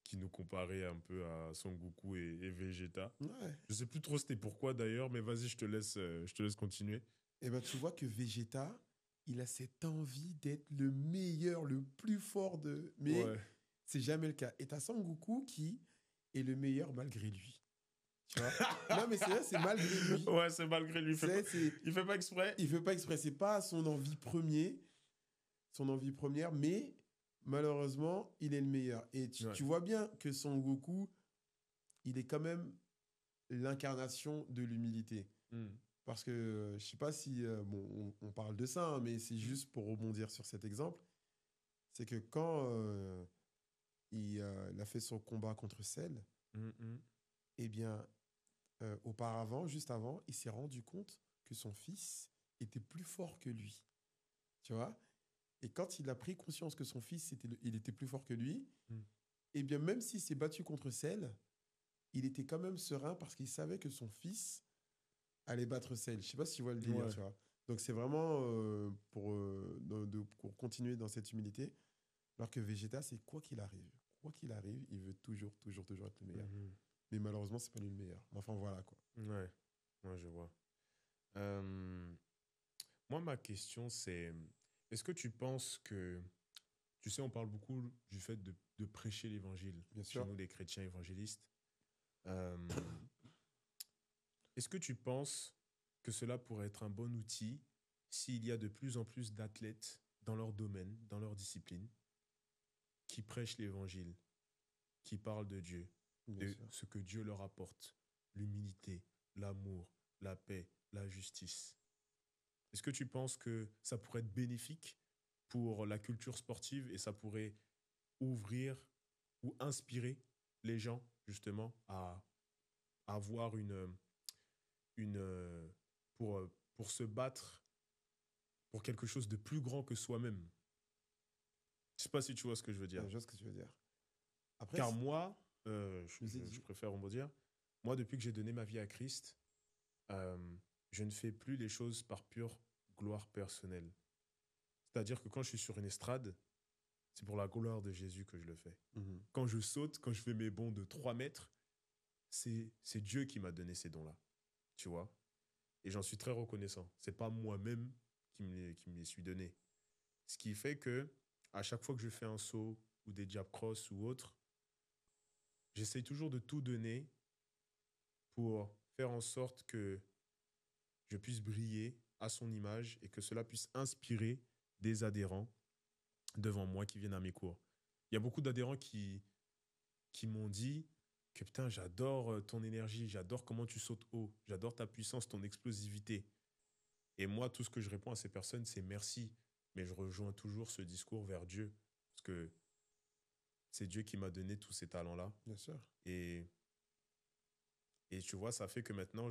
qui nous comparait un peu à Son Goku et Vegeta. Je sais plus trop c'était pourquoi d'ailleurs, mais vas-y, je te laisse continuer. Et ben tu vois que Vegeta, il a cette envie d'être le meilleur, le plus fort mais c'est jamais le cas. Et t'as Son Goku qui est le meilleur malgré lui. Tu vois. Non, mais c'est vrai, c'est malgré lui. Ouais, c'est malgré lui. Il fait pas exprès. Il fait pas exprès. C'est pas son envie première, mais malheureusement, il est le meilleur. Et tu vois bien que Son Goku, il est quand même l'incarnation de l'humilité. Parce que je sais pas si bon, on parle de ça, hein, mais c'est juste pour rebondir sur cet exemple. C'est que quand il a fait son combat contre Cell, Mhm. eh bien, auparavant, juste avant, il s'est rendu compte que son fils était plus fort que lui. Tu vois? Et quand il a pris conscience que son fils il était plus fort que lui, Mm. eh bien, même s'il s'est battu contre Cell, il était quand même serein parce qu'il savait que son fils allait battre Cell. Je sais pas si tu vois le délire, Ouais. tu vois. Donc c'est vraiment pour continuer dans cette humilité. Alors que Vegeta, c'est quoi qu'il arrive, il veut toujours, toujours, toujours être le meilleur. Mhm. Mais malheureusement, c'est pas lui le meilleur. Mais enfin, voilà quoi. Ouais. Ouais, je vois. Euh, Moi, ma question, c'est, est-ce que tu penses que, tu sais, on parle beaucoup du fait de prêcher l'évangile Bien chez sûr. nous, les chrétiens évangélistes. Euh, Est-ce que tu penses que cela pourrait être un bon outil s'il y a de plus en plus d'athlètes dans leur domaine, dans leur discipline, qui prêchent l'évangile, qui parlent de Dieu, Bien de sûr. ce que Dieu leur apporte, l'humilité, l'amour, la paix, la justice? Est-ce que tu penses que ça pourrait être bénéfique pour la culture sportive et ça pourrait ouvrir ou inspirer les gens justement à avoir une pour se battre pour quelque chose de plus grand que soi-même? Je sais pas si tu vois ce que je veux dire. Je vois ce que tu veux dire. Après, Car moi, vas-y, je dis. préfère on va dire, moi depuis que j'ai donné ma vie à Christ, euh, je ne fais plus les choses par pure gloire personnelle. C'est-à-dire que quand je suis sur une estrade, c'est pour la gloire de Jésus que je le fais. Mhm. Quand je saute, quand je fais mes bonds de 3 mètres, c'est Dieu qui m'a donné ces dons-là. Tu vois? Et j'en suis très reconnaissant. C'est pas moi-même qui me les suis donnés. Ce qui fait que, à chaque fois que je fais un saut ou des jab cross ou autre, j'essaye toujours de tout donner pour faire en sorte que je puisse briller à son image et que cela puisse inspirer des adhérents devant moi qui viennent à mes cours. Il y a beaucoup d'adhérents qui m'ont dit que putain, j'adore ton énergie, j'adore comment tu sautes haut, j'adore ta puissance, ton explosivité. Et moi, tout ce que je réponds à ces personnes, c'est merci. Mais je rejoins toujours ce discours vers Dieu. Parce que c'est Dieu qui m'a donné tous ces talents-là. Bien sûr. Et, et tu vois, ça fait que maintenant,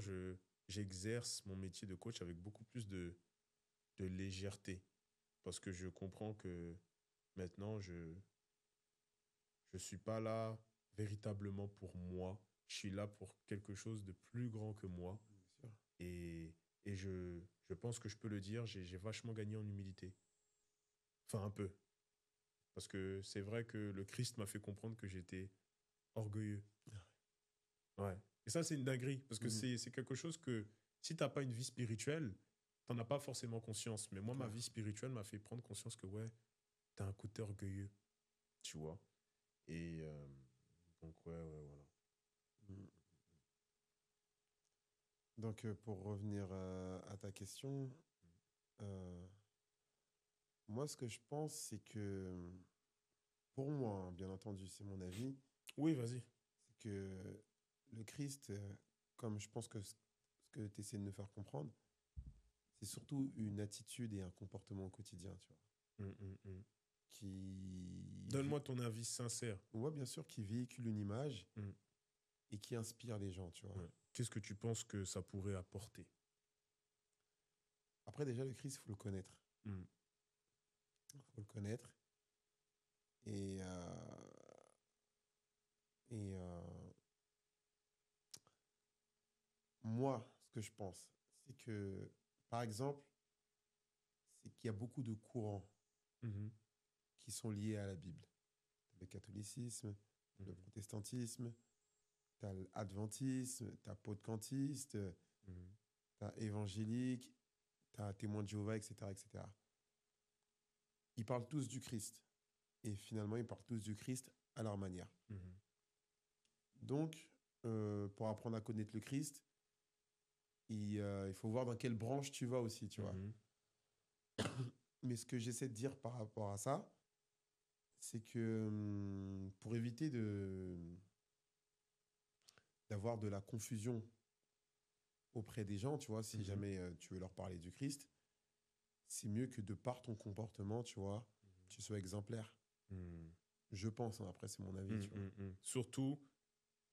j'exerce mon métier de coach avec beaucoup plus de légèreté. Parce que je comprends que maintenant, je suis pas là véritablement pour moi. Je suis là pour quelque chose de plus grand que moi. Bien sûr. Et je pense que je peux le dire, j'ai vachement gagné en humilité. Enfin, un peu. Parce que c'est vrai que le Christ m'a fait comprendre que j'étais orgueilleux. Ouais. Et ça, c'est une dinguerie. Parce que Mhm. c'est quelque chose que, si t'as pas une vie spirituelle, t'en as pas forcément conscience. Mais C'est moi, ma clair. vie spirituelle m'a fait prendre conscience que, ouais, t'as un côté orgueilleux. Tu vois. Et donc, ouais, ouais, voilà. Mhm. Donc, pour revenir à ta question, euh, moi, ce que je pense, c'est que, pour moi, hein, bien entendu, c'est mon avis, Oui, vas-y. c'est que le Christ, comme je pense que ce que tu essaies de me faire comprendre, c'est surtout une attitude et un comportement au quotidien, tu vois, Hum, hum, hum. qui, Donne-moi ton avis sincère. on voit bien sûr qui véhicule une image Hum, et qui inspire les gens, tu vois. ouais. Qu'est-ce que tu penses que ça pourrait apporter? Après, déjà, le Christ, il faut le connaître. Hum, Il faut le connaître. Et, et moi, ce que je pense, c'est que, par exemple, c'est qu'il y a beaucoup de courants mhm, qui sont liés à la Bible. Le catholicisme, le mhm, protestantisme, tu as l'adventisme, tu as pentecôtiste, mhm, tu as évangélique, tu as témoin de Jéhovah, etc., etc. Ils parlent tous du Christ. Et finalement, ils parlent tous du Christ à leur manière. mhm, Donc, pour apprendre à connaître le Christ, il faut voir dans quelle branche tu vas aussi, tu vois. mhm, Mais ce que j'essaie de dire par rapport à ça, c'est que pour éviter, d'avoir de la confusion, auprès des gens, tu vois, si Mhm. jamais tu veux leur parler du Christ, c'est mieux que de par ton comportement, tu vois, tu sois exemplaire. Mhm. Je pense, hein, après, c'est mon avis, Mhm, tu vois. mhm, mhm. Surtout,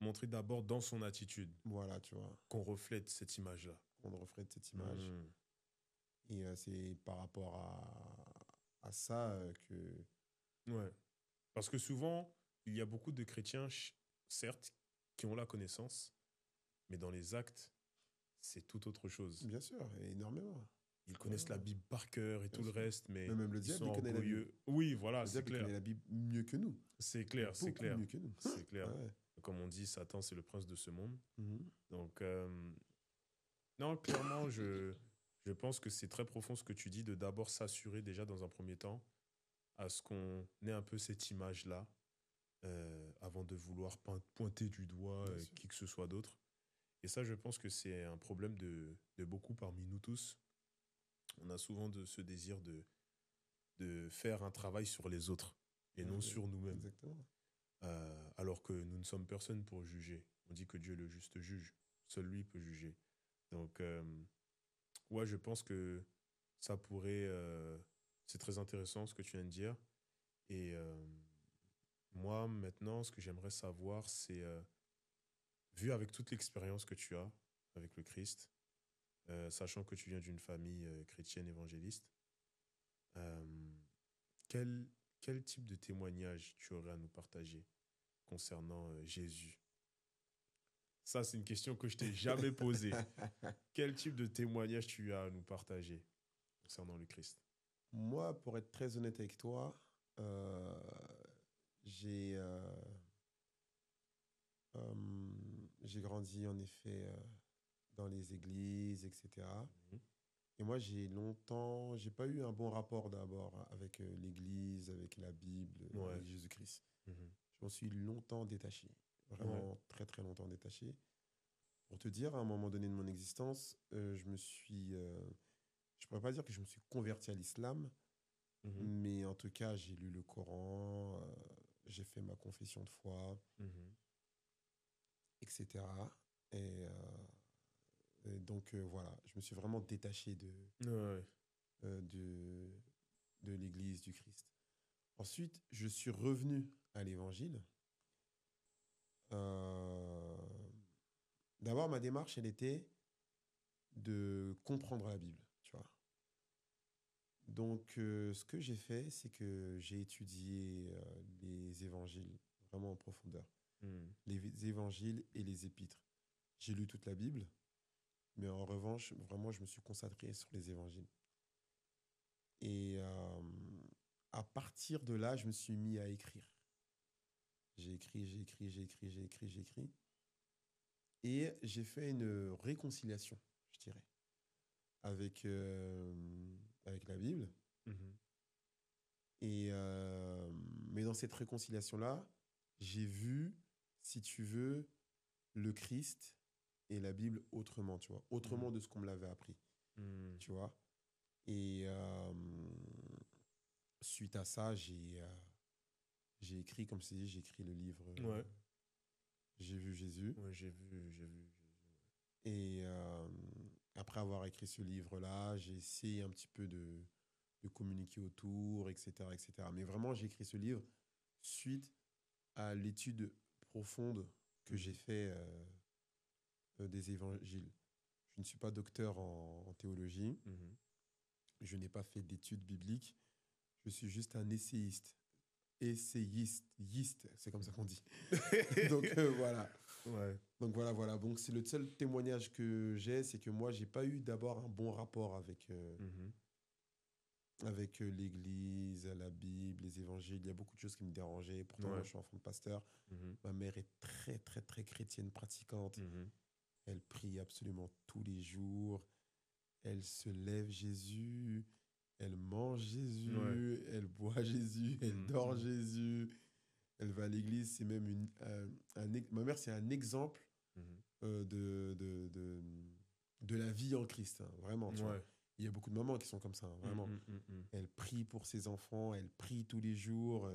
montrer d'abord dans son attitude Voilà, tu vois, qu'on reflète cette image-là. on reflète cette image. Mhm. Et c'est par rapport à ça que... Ouais. Parce que souvent, il y a beaucoup de chrétiens, certes, qui ont la connaissance, mais dans les actes, c'est tout autre chose. Bien sûr, et énormément. Ils connaissent la Énormément, Bible par cœur et bien tout le sûr. reste, Mais mais même le ils diable, sont il connaît la Bible. orgueilleux. Oui, voilà, Le c'est diable, il clair. connaît la Bible mieux que nous. C'est clair, c'est Beaucoup clair. mieux que nous. C'est clair. Ouais. Comme on dit, Satan, c'est le prince de ce monde. Mhm. Donc, non, clairement, je pense que c'est très profond ce que tu dis, de d'abord s'assurer déjà dans un premier temps à ce qu'on ait un peu cette image-là, avant de vouloir pointer du doigt Bien sûr. qui que ce soit d'autre. Et ça, je pense que c'est un problème de beaucoup parmi nous tous. On a souvent ce désir de faire un travail sur les autres et non Ouais, sur nous-mêmes. exactement. Alors que nous ne sommes personne pour juger. On dit que Dieu est le juste juge. Seul lui peut juger. Donc, ouais, je pense que ça pourrait... c'est très intéressant ce que tu viens de dire. Et moi, maintenant, ce que j'aimerais savoir, c'est, vu avec toute l'expérience que tu as avec le Christ, sachant que tu viens d'une famille chrétienne évangéliste, euh, quel, quel type de témoignage tu aurais à nous partager concernant Jésus? Ça, c'est une question que je t'ai jamais posée. Quel type de témoignage tu as à nous partager concernant le Christ? Moi, pour être très honnête avec toi, euh, j'ai euh, j'ai grandi en effet dans les églises, etc. Mhm. Et moi, j'ai pas eu un bon rapport d'abord avec l'église, avec la Bible, Ouais. avec Jésus-Christ. Mhm. Je m'en suis longtemps détaché, Ouais. vraiment très très longtemps détaché. Pour te dire, à un moment donné de mon existence, je pourrais pas dire que je me suis converti à l'islam, Mhm. mais en tout cas, j'ai lu le Coran, j'ai fait ma confession de foi, Mhm. etc. Et, donc voilà, je me suis vraiment détaché Ouais. de, de l'Église du Christ. Ensuite, je suis revenu à l'Évangile. Euh, D'abord, ma démarche, elle était de comprendre la Bible, tu vois. Donc, ce que j'ai fait, c'est que j'ai étudié les évangiles vraiment en profondeur. Mhm. Les évangiles et les épîtres. J'ai lu toute la Bible, mais en revanche, vraiment, je me suis concentré sur les évangiles. Et à partir de là, je me suis mis à écrire. J'ai écrit, j'ai écrit, j'ai écrit, j'ai écrit, j'ai écrit. Et j'ai fait une réconciliation, je dirais, avec, avec la Bible. Mhm. Et, mais dans cette réconciliation-là, j'ai vu, si tu veux, le Christ et la Bible autrement, tu vois, autrement Mhm. de ce qu'on me l'avait appris, Mhm. tu vois. Et suite à ça, j'ai écrit, comme je t'ai dit, j'ai écrit le livre Ouais. J'ai vu Jésus. Ouais, j'ai vu, j'ai vu. Et après avoir écrit ce livre-là, j'ai essayé un petit peu de communiquer autour, etc., etc. Mais vraiment, j'ai écrit ce livre suite à l'étude profonde que j'ai Mhm. fait des évangiles. Je ne suis pas docteur en théologie, Mhm. je n'ai pas fait d'études bibliques, je suis juste un essayiste, c'est comme ça qu'on dit. Donc voilà. Ouais. Donc voilà, voilà. Donc c'est le seul témoignage que j'ai, c'est que moi, j'ai pas eu d'abord un bon rapport avec, Mhm. avec l'Église, la Bible, les évangiles. Il y a beaucoup de choses qui me dérangeaient. Pourtant, moi, Ouais. je suis enfant de pasteur. Mhm. Ma mère est très, très, très chrétienne, pratiquante. Mhm. Elle prie absolument tous les jours. Elle se lève Jésus. Elle mange Ouais. Jésus. Elle boit Jésus. Elle dort Mhm. Jésus. Elle va à l'église. C'est même ma mère, c'est un exemple Mhm. de la vie en Christ, hein, vraiment, tu vois. Ouais. Il y a beaucoup de mamans qui sont comme ça, hein, vraiment. Mhm. Mhm. Elle prie pour ses enfants, elle prie tous les jours.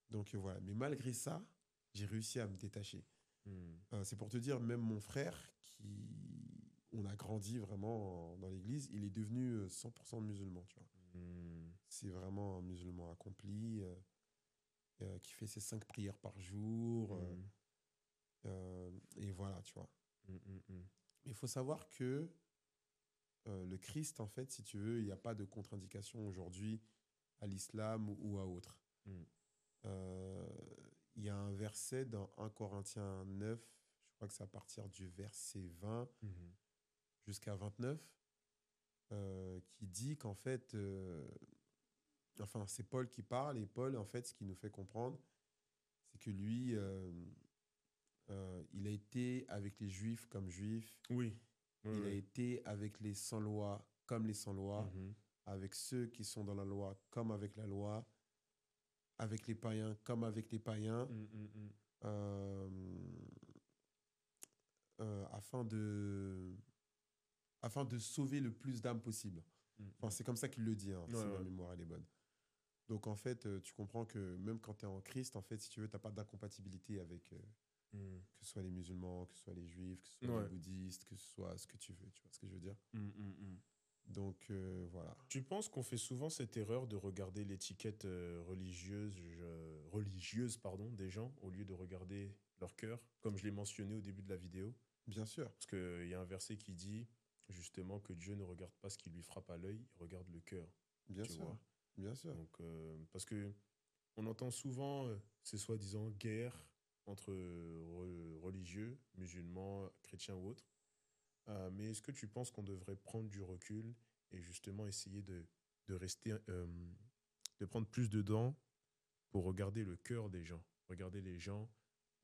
Donc voilà. Mais malgré ça, j'ai réussi à me détacher. Mhm. C'est pour te dire, même mon frère, qui on a grandi vraiment dans l'église, il est devenu 100% musulman, tu vois. Mm. C'est vraiment un musulman accompli, qui fait ses 5 prières par jour. Mm. Et voilà, tu vois. Mm, mm, mm. Il faut savoir que le Christ, en fait, si tu veux, il n'y a pas de contre-indication aujourd'hui à l'islam ou à autre. Mm. Euh, Il y a un verset dans 1 Corinthiens 9, je crois que c'est à partir du verset 20 Mhm. jusqu'à 29, qui dit qu'en fait, enfin, c'est Paul qui parle, et Paul, en fait, ce qui nous fait comprendre, c'est que lui, il a été avec les juifs comme juifs, Oui. Oui, il a oui. été avec les sans-loi comme les sans-loi, Mhm. avec ceux qui sont dans la loi comme avec la loi, avec les païens comme avec les païens, Mm, mm, mm. euh, afin de sauver le plus d'âmes possible. Mm, Enfin, mm. c'est comme ça qu'il le dit, hein, Ouais, si ma ouais. mémoire elle est bonne. Donc en fait, tu comprends que même quand tu es en Christ, en fait, si tu veux, tu n'as pas d'incompatibilité avec Mm. que ce soit les musulmans, que ce soit les juifs, que ce soit les Ouais. bouddhistes, que ce soit ce que tu veux, tu vois ce que je veux dire. Mm, mm, mm. Donc voilà. Tu penses qu'on fait souvent cette erreur de regarder l'étiquette religieuse pardon, des gens au lieu de regarder leur cœur, comme je l'ai mentionné au début de la vidéo? Bien sûr, Parce qu'il y a un verset qui dit justement que Dieu ne regarde pas ce qui lui frappe à l'œil, il regarde le cœur, bien tu sûr, vois. bien sûr. Donc, parce que on entend souvent ces soi-disant guerres entre religieux, musulmans, chrétiens ou autres. Mais est-ce que tu penses qu'on devrait prendre du recul et justement essayer de rester, de prendre plus de temps pour regarder le cœur des gens, regarder les gens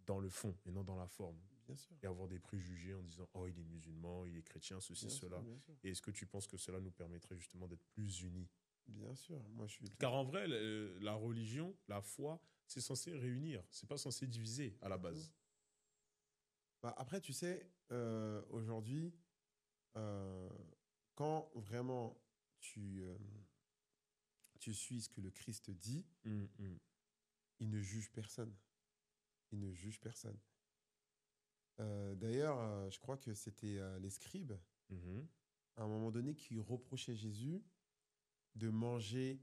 dans le fond et non dans la forme, Bien sûr, et avoir des préjugés en disant oh il est musulman, il est chrétien, ceci, bien sûr, cela. bien sûr. Et est-ce que tu penses que cela nous permettrait justement d'être plus unis? Bien sûr, moi je suis tout. Car en vrai, la religion, la foi, c'est censé réunir, c'est pas censé diviser à la Exactement. base. Bah, après, tu sais, aujourd'hui, euh, quand vraiment tu suis ce que le Christ dit, Mm, mm, il ne juge personne. Il ne juge personne. D'ailleurs, je crois que c'était les scribes, mhm. à un moment donné, qui reprochaient Jésus de manger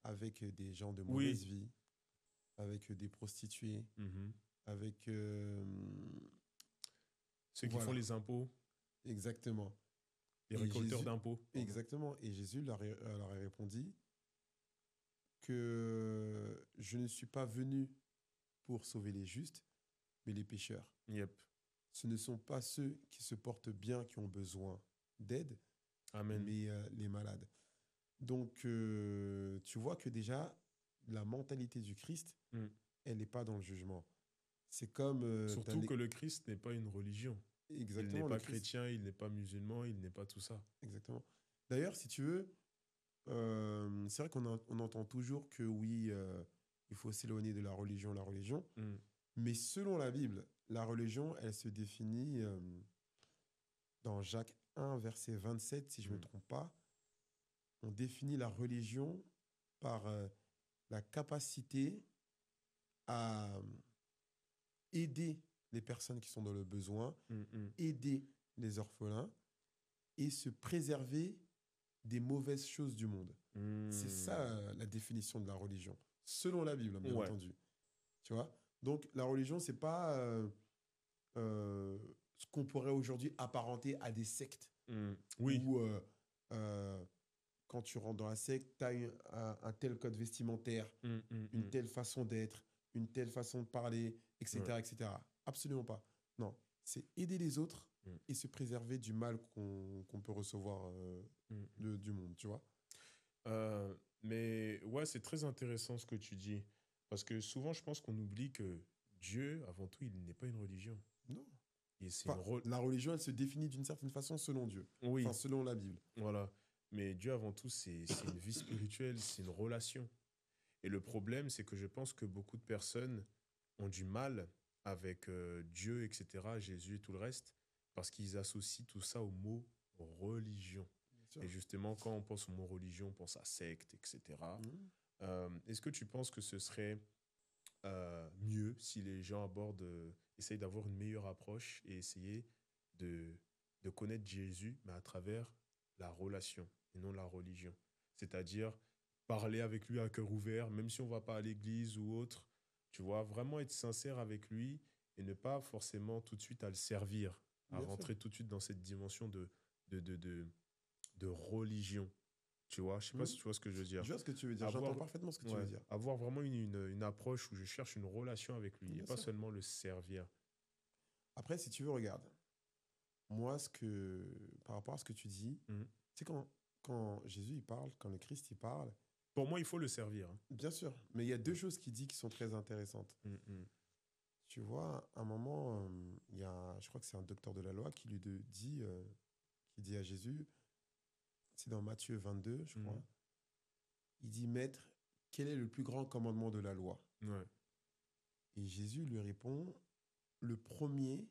avec des gens de Oui. mauvaise vie, avec des prostituées, Mhm. avec... Ceux qui font voilà, les impôts, exactement. les Et récolteurs Jésus, d'impôts, pardon. exactement. Et Jésus leur a répondu que je ne suis pas venu pour sauver les justes, mais les pécheurs. Yep. Ce ne sont pas ceux qui se portent bien qui ont besoin d'aide, Amen. mais les malades. Donc, tu vois que déjà, la mentalité du Christ, Mm. elle n'est pas dans le jugement. C'est comme... Surtout que le Christ n'est pas une religion. Il n'est exactement, le pas Christ. chrétien, il n'est pas musulman, il n'est pas tout ça. Exactement. D'ailleurs, si tu veux, c'est vrai qu'on entend toujours que oui, il faut s'éloigner de la religion, la religion. Mm. Mais selon la Bible, la religion, elle se définit dans Jacques 1, verset 27, si je ne me Mm. trompe pas. On définit la religion par la capacité à aider les personnes qui sont dans le besoin, Mm, mm. aider les orphelins et se préserver des mauvaises choses du monde. C'est ça Mm. la définition de la religion, selon la Bible, bien Ouais. entendu. Tu vois? Donc la religion, c'est pas euh, ce qu'on pourrait aujourd'hui apparenter à des sectes Mm. Oui. où euh, quand tu rentres dans la secte, tu as un tel code vestimentaire, Mm, mm, une mm. telle façon d'être, une telle façon de parler, Ouais. etc., etc. Absolument pas. Non, c'est aider les autres Mm, et se préserver du mal qu'on peut recevoir mm. du monde, tu vois? Mais ouais, c'est très intéressant ce que tu dis. Parce que souvent, je pense qu'on oublie que Dieu, avant tout, il n'est pas une religion. Non. Et c'est Enfin, la religion, elle se définit d'une certaine façon selon Dieu. Enfin, Oui, selon la Bible. voilà. Mais Dieu, avant tout, c'est une vie spirituelle, c'est une relation. Et le problème, c'est que je pense que beaucoup de personnes ont du mal avec Dieu, etc., Jésus et tout le reste, parce qu'ils associent tout ça au mot religion. Bien sûr. Et justement, quand on pense au mot religion, on pense à secte, etc. Mhm. Est-ce que tu penses que ce serait mieux si les gens essayent d'avoir une meilleure approche et essayer de de connaître Jésus, mais à travers la relation et non la religion. C'est-à-dire parler avec lui à cœur ouvert, même si on ne va pas à l'église ou autre. Tu vois, vraiment être sincère avec lui et ne pas forcément tout de suite à le servir, à Bien sûr. rentrer tout de suite dans cette dimension de, de, de, de religion. Tu vois, je sais pas Hmm. si tu vois ce que je veux dire. Je vois ce que tu veux dire. Avoir, J'entends parfaitement ce que tu veux ouais, dire. avoir vraiment une approche où je cherche une relation avec lui et Bien pas sûr. seulement le servir. Après, si tu veux, regarde. Moi, par rapport à ce que tu dis, Mhm. tu sais, quand Jésus il parle, quand le Christ il parle, Pour moi, il faut le servir, hein. bien sûr, mais il y a deux Ouais. choses qu'il dit qui sont très intéressantes. Mhm. Tu vois, à un moment, il y a, je crois que c'est un docteur de la loi qui dit à Jésus, c'est dans Matthieu 22, je crois, Mhm. il dit, Maître, quel est le plus grand commandement de la loi? Ouais. Et Jésus lui répond, le premier,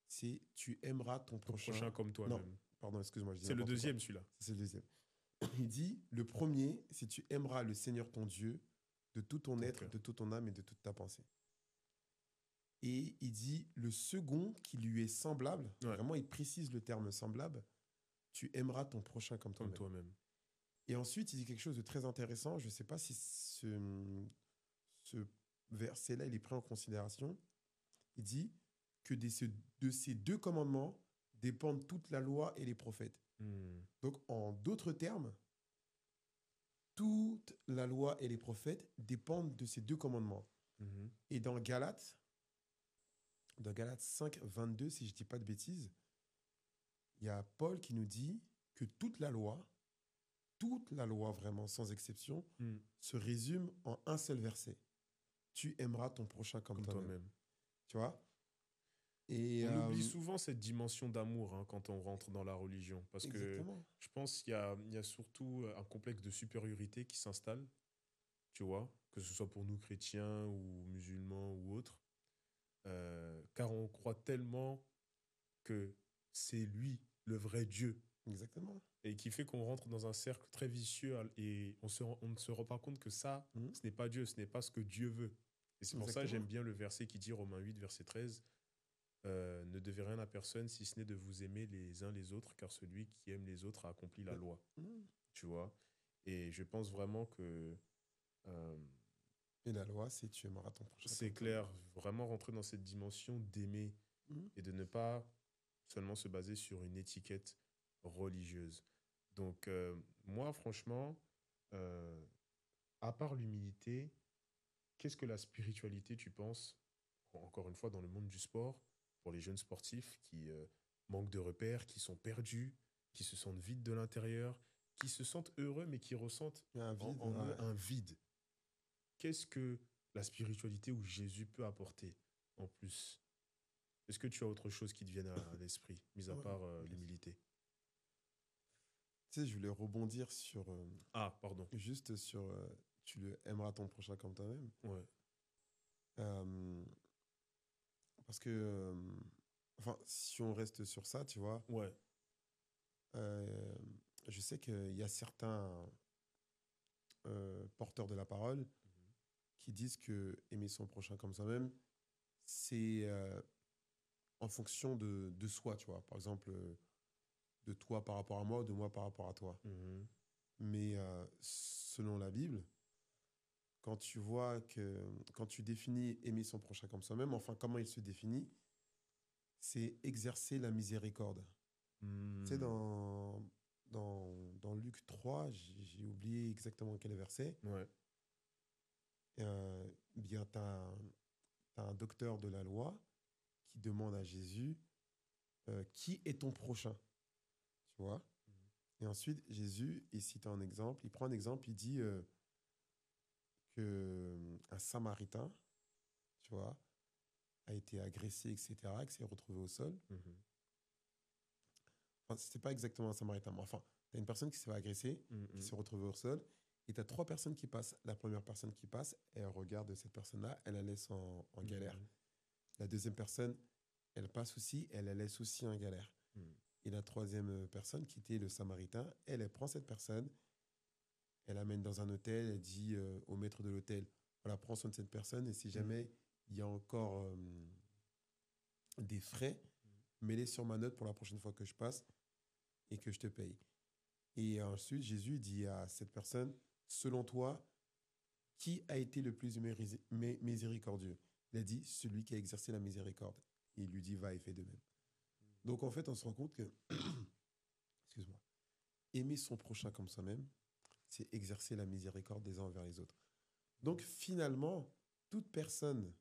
c'est tu aimeras ton Ton prochain. prochain comme Non, toi-même. pardon, excuse-moi, je dis C'est le n'importe quoi. deuxième, celui-là. C'est le deuxième. Il dit, le premier, c'est tu aimeras le Seigneur ton Dieu de tout ton Ton être, cœur. de toute ton âme et de toute ta pensée. Et il dit, le second qui lui est semblable, Ouais. vraiment il précise le terme semblable, tu aimeras ton prochain comme Comme toi-même. toi-même. Et ensuite, il dit quelque chose de très intéressant, je ne sais pas si ce verset-là, il est pris en considération. Il dit que de ces deux commandements dépendent toute la loi et les prophètes. Mhm. Donc, en d'autres termes, toute la loi et les prophètes dépendent de ces deux commandements. Mhm. Et dans Galates 5, 22, si je ne dis pas de bêtises, il y a Paul qui nous dit que toute la loi vraiment sans exception, Mhm. se résume en un seul verset. Tu aimeras ton prochain comme Comme toi-même. toi-même. Tu vois? Et On oublie souvent cette dimension d'amour, hein, quand on rentre dans la religion. Parce que exactement. je pense qu'il y a surtout un complexe de supériorité qui s'installe, tu vois, que ce soit pour nous chrétiens ou musulmans ou autres. Car on croit tellement que c'est lui, le vrai Dieu, Exactement. et qui fait qu'on rentre dans un cercle très vicieux et on ne se rend pas compte que ça, Mhm. ce n'est pas Dieu, ce n'est pas ce que Dieu veut. Et c'est pour ça que Exactement. j'aime bien le verset qui dit, Romains 8, verset 13, ne devez rien à personne si ce n'est de vous aimer les uns les autres, car celui qui aime les autres a accompli la loi, Mhm. tu vois. Et je pense vraiment que euh, Et la loi, c'est tu aimeras ton prochain c'est comme toi-même. clair, vraiment rentrer dans cette dimension d'aimer Mhm. et de ne pas seulement se baser sur une étiquette religieuse. Donc, moi, franchement, euh, à part l'humilité, qu'est-ce que la spiritualité, tu penses, encore une fois, dans le monde du sport, pour les jeunes sportifs qui manquent de repères, qui sont perdus, qui se sentent vides de l'intérieur, qui se sentent heureux, mais qui ressentent Il y a un vide. en eux Ouais. un vide? Qu'est-ce que la spiritualité ou Jésus peut apporter en plus? Est-ce que tu as autre chose qui te vienne à l'esprit, mis à Ouais. part l'humilité? Tu sais, je voulais rebondir Ah, pardon. juste sur tu le aimeras ton prochain comme toi-même. Ouais. Euh, parce que, enfin, si on reste sur ça, tu vois, Ouais. euh, je sais qu'il y a certains porteurs de la parole qui disent que aimer son prochain comme soi-même, c'est en fonction de soi, tu vois. Par exemple, de toi par rapport à moi ou de moi par rapport à toi. Mhm. Mais selon la Bible, quand tu définis aimer son prochain comme soi-même, enfin, comment il se définit, c'est exercer la miséricorde. Tu sais, Mhm. dans Luc 3, j'ai oublié exactement quel verset, Ouais. bien, tu as un docteur de la loi qui demande à Jésus qui est ton prochain, tu vois. Et ensuite, Jésus, il cite un exemple, il prend un exemple, il dit que un Samaritain, tu vois, a été agressé, etc., qui s'est retrouvé au sol. Mhm. Enfin, c'était pas exactement un Samaritain, mais enfin, tu as une personne qui s'est fait agresser, qui Mhm. s'est retrouvée au sol, et tu as trois personnes qui passent. La première personne qui passe, elle regarde cette personne-là, elle la laisse en galère. Mhm. La deuxième personne, elle passe aussi, elle la laisse aussi en galère. Mhm. Et la troisième personne, qui était le Samaritain, elle prend cette personne, elle l'amène dans un hôtel, elle dit au maître de l'hôtel, voilà, prends soin de cette personne, et si Mhm. jamais il y a encore des frais, mets-les sur ma note pour la prochaine fois que je passe et que je te paye. Et ensuite, Jésus dit à cette personne, selon toi, qui a été le plus miséricordieux? Il a dit, celui qui a exercé la miséricorde. Et il lui dit, va et fais de même. Donc en fait, on se rend compte que, excuse-moi, aimer son prochain comme soi-même, c'est exercer la miséricorde des uns envers les autres. Donc finalement, toute personne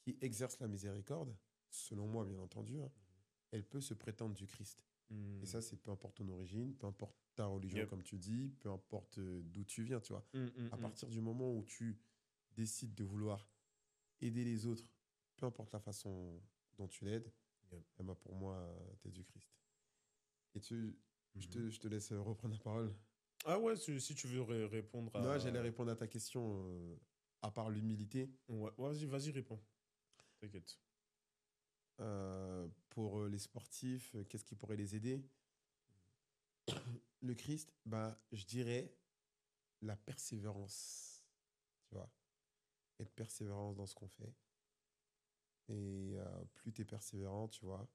qui exerce la miséricorde, selon moi bien entendu, hein, elle peut se prétendre du Christ. Et ça, c'est peu importe ton origine, peu importe ta religion, Yep. comme tu dis, peu importe d'où tu viens, tu vois. À Mm. partir du moment où tu décides de vouloir aider les autres, peu importe la façon dont tu l'aides, Yep. eh ben, pour moi, tu es du Christ. Et je Mhm. te laisse reprendre la parole. Ah ouais, si tu veux répondre Non, j'allais à... répondre à ta question, à part l'humilité. Ouais, vas-y, réponds. T'inquiète. Pour les sportifs, qu'est-ce qui pourrait les aider? Le Christ, bah, je dirais la persévérance, tu vois. Être persévérant dans ce qu'on fait. Et plus tu es persévérant, tu vois,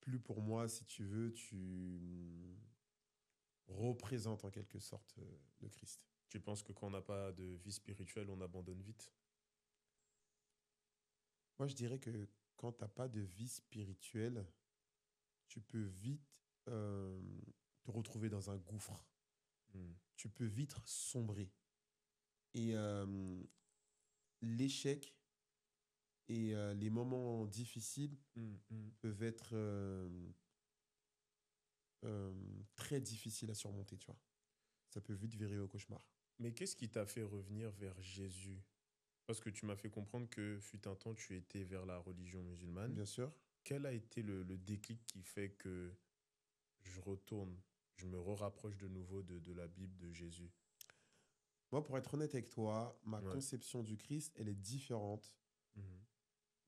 plus pour moi, si tu veux, tu représentes en quelque sorte le Christ. Tu penses que quand on n'a pas de vie spirituelle, on abandonne vite? Moi, je dirais que quand tu n'as pas de vie spirituelle, tu peux vite euh, te retrouver dans un gouffre. Mm. Tu peux vite sombrer. Et l'échec et les moments difficiles Mm. peuvent être très difficiles à surmonter, tu vois. Ça peut vite virer au cauchemar. Mais qu'est-ce qui t'a fait revenir vers Jésus? Parce que tu m'as fait comprendre que fut un temps, tu étais vers la religion musulmane. Bien sûr. Quel a été le déclic qui fait que je retourne, je me rapproche de nouveau de la Bible, de Jésus? Moi, pour être honnête avec toi, ma Ouais. conception du Christ, elle est différente Mhm.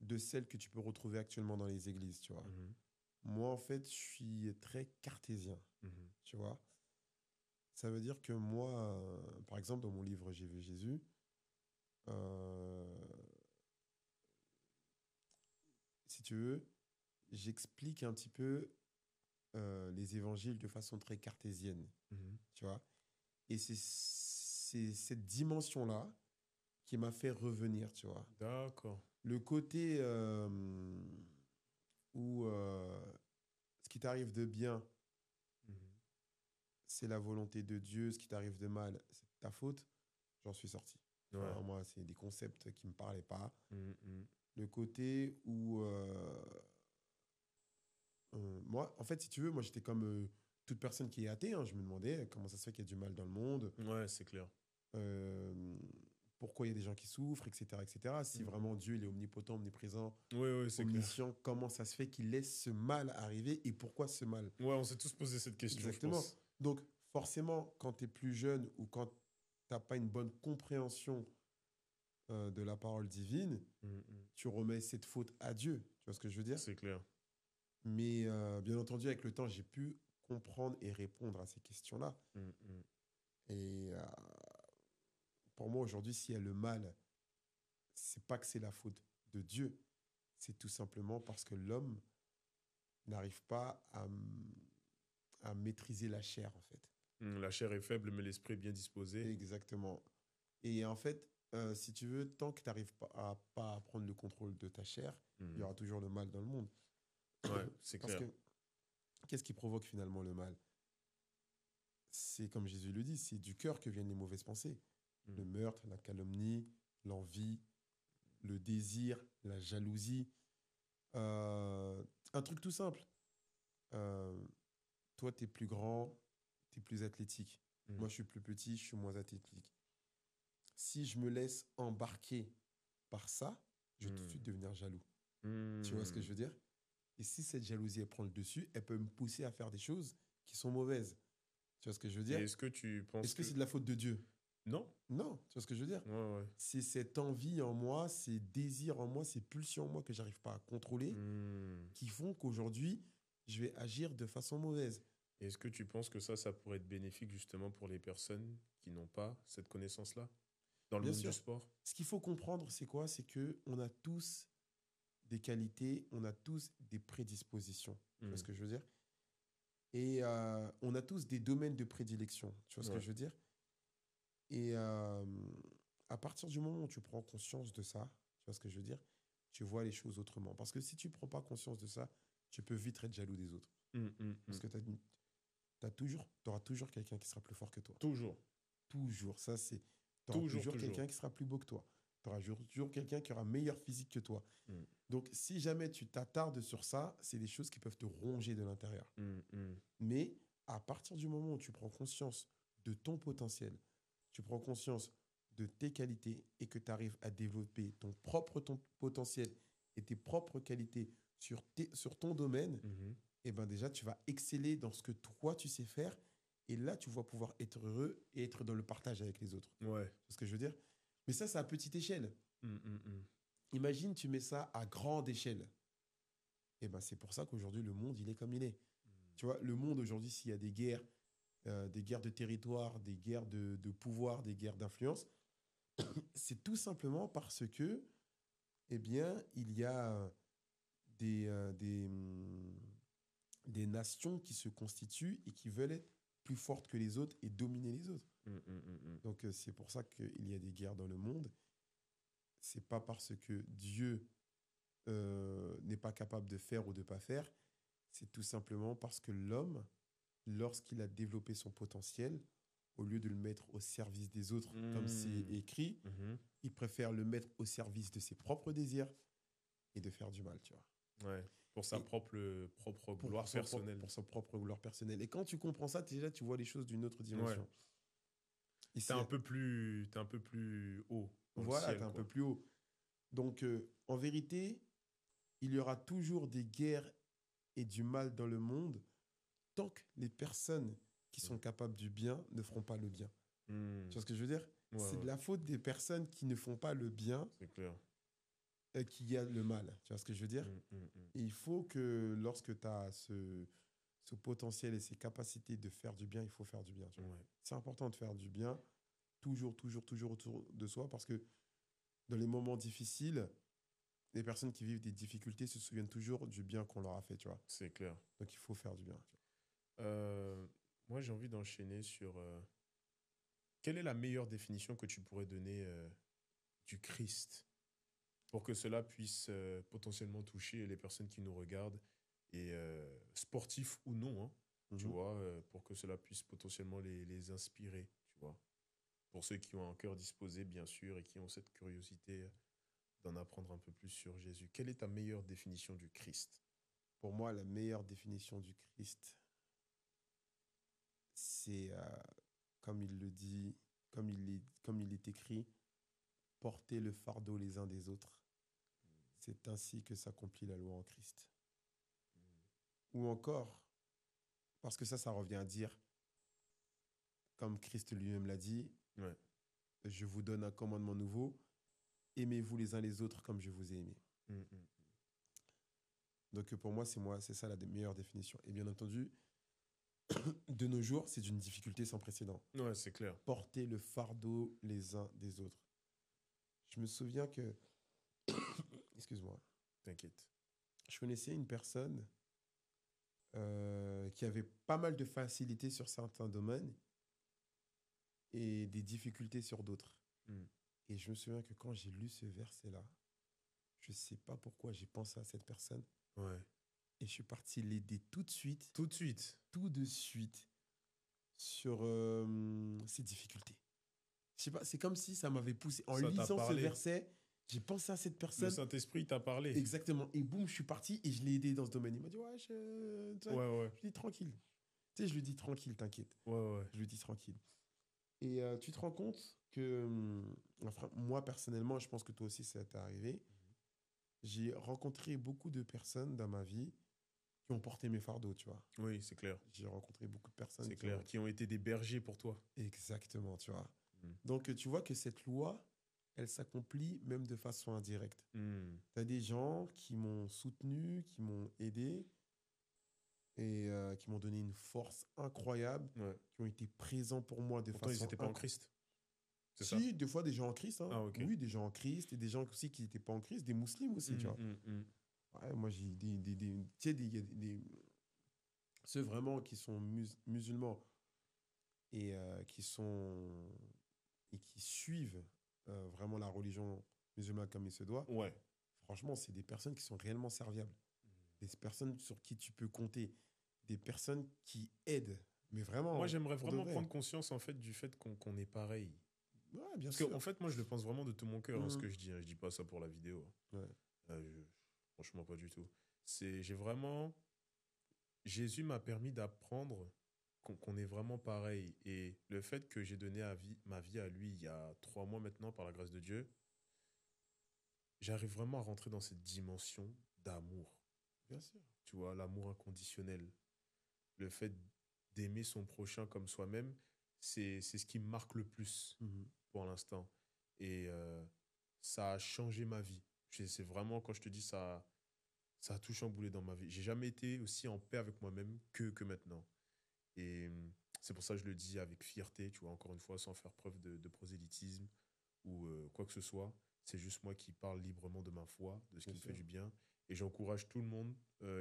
de celle que tu peux retrouver actuellement dans les églises, tu vois. Mhm. Moi, en fait, je suis très cartésien, Mhm. tu vois. Ça veut dire que moi, par exemple, dans mon livre J'ai vu Jésus, euh, si tu veux, j'explique un petit peu les évangiles de façon très cartésienne, Mhm. tu vois. Et c'est cette dimension-là qui m'a fait revenir, tu vois. D'accord. Le côté où ce qui t'arrive de bien, Mhm. c'est la volonté de Dieu, ce qui t'arrive de mal, c'est ta faute, j'en suis sorti. Tu Ouais. vois, moi, c'est des concepts qui ne me parlaient pas. Mhm. Le côté où moi, en fait, si tu veux, moi, j'étais comme toute personne qui est athée, hein. Je me demandais comment ça se fait qu'il y a du mal dans le monde, Ouais, c'est clair. euh, pourquoi il y a des gens qui souffrent, etc., etc. Si Mhm. vraiment Dieu, il est omnipotent, omniprésent, Ouais, c'est clair. omniscient, comment ça se fait qu'il laisse ce mal arriver et pourquoi ce mal? Ouais, on s'est tous posé cette question, je Exactement. pense. Donc, forcément, quand tu es plus jeune ou quand tu n'as pas une bonne compréhension de la parole divine, Mhm. tu remets cette faute à Dieu. Tu vois ce que je veux dire? C'est clair. Mais bien entendu, avec le temps, j'ai pu comprendre et répondre à ces questions-là. Mhm. Et pour moi, aujourd'hui, s'il y a le mal, c'est pas que c'est la faute de Dieu, c'est tout simplement parce que l'homme n'arrive pas à maîtriser la chair, en fait. La chair est faible, mais l'esprit est bien disposé. Exactement. Et en fait, si tu veux, tant que tu n'arrives pas à prendre le contrôle de ta chair, il y Mhm. aura toujours le mal dans le monde. Ouais, c'est Parce clair. que qu'est-ce qui provoque finalement le mal? C'est comme Jésus le dit, c'est du cœur que viennent les mauvaises pensées. Le Mhm. meurtre, la calomnie, l'envie, le désir, la jalousie. Euh, un truc tout simple. Euh, toi, tu es plus grand, tu es plus athlétique. Moi, Mhm. je suis plus petit, je suis moins athlétique. Si je me laisse embarquer par ça, je vais tout de suite Mhm. devenir jaloux. Tu vois ce que je Mhm. veux dire? Et si cette jalousie, elle prend le dessus, elle peut me pousser à faire des choses qui sont mauvaises. Tu vois ce que je veux Et dire? est-ce que tu penses Est-ce que que... c'est de la faute de Dieu? Non? Non, tu vois ce que je veux dire? Ouais, ouais. C'est cette envie en moi, ces désirs en moi, ces pulsions en moi que j'arrive pas à contrôler Mhm. qui font qu'aujourd'hui, je vais agir de façon mauvaise. Est-ce que tu penses que ça pourrait être bénéfique justement pour les personnes qui n'ont pas cette connaissance-là dans le Bien monde du sûr, sport? ce qu'il faut comprendre, c'est quoi? C'est que on a tous des qualités, on a tous des prédispositions. Tu vois ce Mm. que je veux dire? Et on a tous des domaines de prédilection. Tu vois ce que Ouais. je veux dire? Et à partir du moment où tu prends conscience de ça, tu vois ce que je veux dire? Tu vois les choses autrement. Parce que si tu ne prends pas conscience de ça, tu peux vite être jaloux des autres. Mm, mm, Parce mm. que tu auras toujours quelqu'un qui sera plus fort que toi. Toujours. Toujours. Ça, c'est. Tu auras Toujours, toujours toujours. quelqu'un qui sera plus beau que toi. Tu auras toujours quelqu'un qui aura meilleur physique que toi. Mm. Donc, si jamais tu t'attardes sur ça, c'est des choses qui peuvent te ronger de l'intérieur. Mm, mm. Mais à partir du moment où tu prends conscience de ton potentiel, tu prends conscience de tes qualités et que tu arrives à développer ton potentiel et tes propres qualités sur ton domaine, Mhm. et ben déjà, tu vas exceller dans ce que toi, tu sais faire. Et là, tu vas pouvoir être heureux et être dans le partage avec les autres. Ouais. C'est ce que je veux dire. Mais ça, c'est à petite échelle. Mm, mm, mm. Imagine, tu mets ça à grande échelle. Et ben, c'est pour ça qu'aujourd'hui, le monde, il est comme il est. Tu vois, le monde, aujourd'hui, s'il y a des guerres de territoire, des guerres de pouvoir, des guerres d'influence, c'est tout simplement parce que, eh bien, il y a des, euh, des, hum, des nations qui se constituent et qui veulent être plus fortes que les autres et dominer les autres. Mm, mm, mm, mm. Donc, c'est pour ça qu'il y a des guerres dans le monde. C'est pas parce que Dieu n'est pas capable de faire ou de pas faire. C'est tout simplement parce que l'homme, lorsqu'il a développé son potentiel, au lieu de le mettre au service des autres, comme c'est Mm. écrit, Mhm. il préfère le mettre au service de ses propres désirs et de faire du mal, tu vois. Ouais. Pour sa Et propre gloire personnelle. pour son propre gloire personnelle. Et quand tu comprends ça, déjà, tu vois les choses d'une autre Ouais. dimension. Et T'es un peu plus haut dans le voilà, ciel, t'es un quoi. peu plus haut. Donc, en vérité, il y aura toujours des guerres et du mal dans le monde tant que les personnes qui sont capables du bien ne feront pas le bien. Mm. Tu vois ce que je veux dire? Ouais, C'est de ouais, la faute des personnes qui ne font pas le bien c'est clair. qu'il y a le mal. Tu vois ce que je veux dire? Mm, mm, mm. Et il faut que lorsque tu as ce potentiel et ces capacités de faire du bien, il faut faire du bien. Tu vois. Ouais. C'est important de faire du bien, toujours, toujours, toujours autour de soi, parce que dans les moments difficiles, les personnes qui vivent des difficultés se souviennent toujours du bien qu'on leur a fait, tu vois. C'est clair. Donc il faut faire du bien. Euh, Moi, j'ai envie d'enchaîner sur quelle est la meilleure définition que tu pourrais donner du Christ pour que cela puisse potentiellement toucher les personnes qui nous regardent et sportifs ou non, hein, tu Mhm. vois, pour que cela puisse potentiellement les inspirer, tu vois. Pour ceux qui ont un cœur disposé, bien sûr, et qui ont cette curiosité d'en apprendre un peu plus sur Jésus. Quelle est ta meilleure définition du Christ? Pour moi, la meilleure définition du Christ, c'est, comme il le dit, comme il est écrit, porter le fardeau les uns des autres. C'est ainsi que s'accomplit la loi en Christ. Ou encore, parce que ça revient à dire, comme Christ lui-même l'a dit, Ouais. je vous donne un commandement nouveau, aimez-vous les uns les autres comme je vous ai aimé. Mm, mm. Donc pour moi, c'est ça la meilleure définition. Et bien entendu, de nos jours, c'est d'une difficulté sans précédent. Ouais, c'est clair. Porter le fardeau les uns des autres. Je me souviens que, excuse-moi, T'inquiète. je connaissais une personne qui avait pas mal de facilité sur certains domaines et des difficultés sur d'autres. Mm. Et je me souviens que quand j'ai lu ce verset-là, je ne sais pas pourquoi j'ai pensé à cette personne Ouais. et je suis parti l'aider tout de suite, Tout de suite. sur ses difficultés. Je sais pas, c'est comme si ça m'avait poussé. En Ça t'a lisant ce parlé. verset, j'ai pensé à cette Le personne. Saint-Esprit t'a parlé. Exactement. Et boum, je suis parti et je l'ai aidé dans ce domaine. Il m'a dit, ouais, tu vois, Ouais, ouais. je lui dis tranquille. Tu sais, je lui dis tranquille, t'inquiète. Ouais, ouais. Je lui dis tranquille. Et tu te rends compte que, enfin, moi personnellement, je pense que toi aussi ça t'est arrivé, j'ai rencontré beaucoup de personnes dans ma vie qui ont porté mes fardeaux, tu vois. Oui, c'est clair. J'ai rencontré beaucoup de personnes C'est qui clair. ont... Qui ont été des bergers pour toi. Exactement, tu vois. Mm. Donc tu vois que cette loi, elle s'accomplit même de façon indirecte. Mm. Tu as des gens qui m'ont soutenu, qui m'ont aidé et qui m'ont donné une force incroyable, Ouais. qui ont été présents pour moi de Pourtant, ils façon n'étaient pas en Christ. C'est ça? Si, des fois, des gens en Christ. Hein. Ah, ok. Oui, des gens en Christ et des gens aussi qui n'étaient pas en Christ, des musulmans aussi, tu vois. Ouais, moi, j'ai tu sais, il y a ceux vraiment qui sont musulmans et qui suivent vraiment la religion musulmane comme il se doit. Ouais. Franchement, c'est des personnes qui sont réellement serviables. Des personnes sur qui tu peux compter. Des personnes qui aident. Mais vraiment, Moi, j'aimerais pour de vraiment vrai. prendre conscience, en fait, du fait qu'on est pareil. Ouais, bien Parce sûr. qu'en fait, moi, je le pense vraiment de tout mon cœur, hein, ce Mhm. que je dis. Hein. Je dis pas ça pour la vidéo. Ouais. Franchement, pas du tout. J'ai vraiment... Jésus m'a permis d'apprendre qu'on est vraiment pareil. Et le fait que j'ai donné ma vie à lui il y a 3 mois maintenant, par la grâce de Dieu, j'arrive vraiment à rentrer dans cette dimension d'amour. Bien sûr. Tu vois, l'amour inconditionnel. Le fait d'aimer son prochain comme soi-même, c'est ce qui me marque le plus Mhm. pour l'instant. Et ça a changé ma vie. C'est vraiment, quand je te dis ça, ça a tout chamboulé dans ma vie. J'ai jamais été aussi en paix avec moi-même que maintenant. Et c'est pour ça que je le dis avec fierté, tu vois, encore une fois, sans faire preuve de prosélytisme ou quoi que ce soit. C'est juste moi qui parle librement de ma foi, de ce Bien qui me fait sûr. du bien. Et j'encourage tout le monde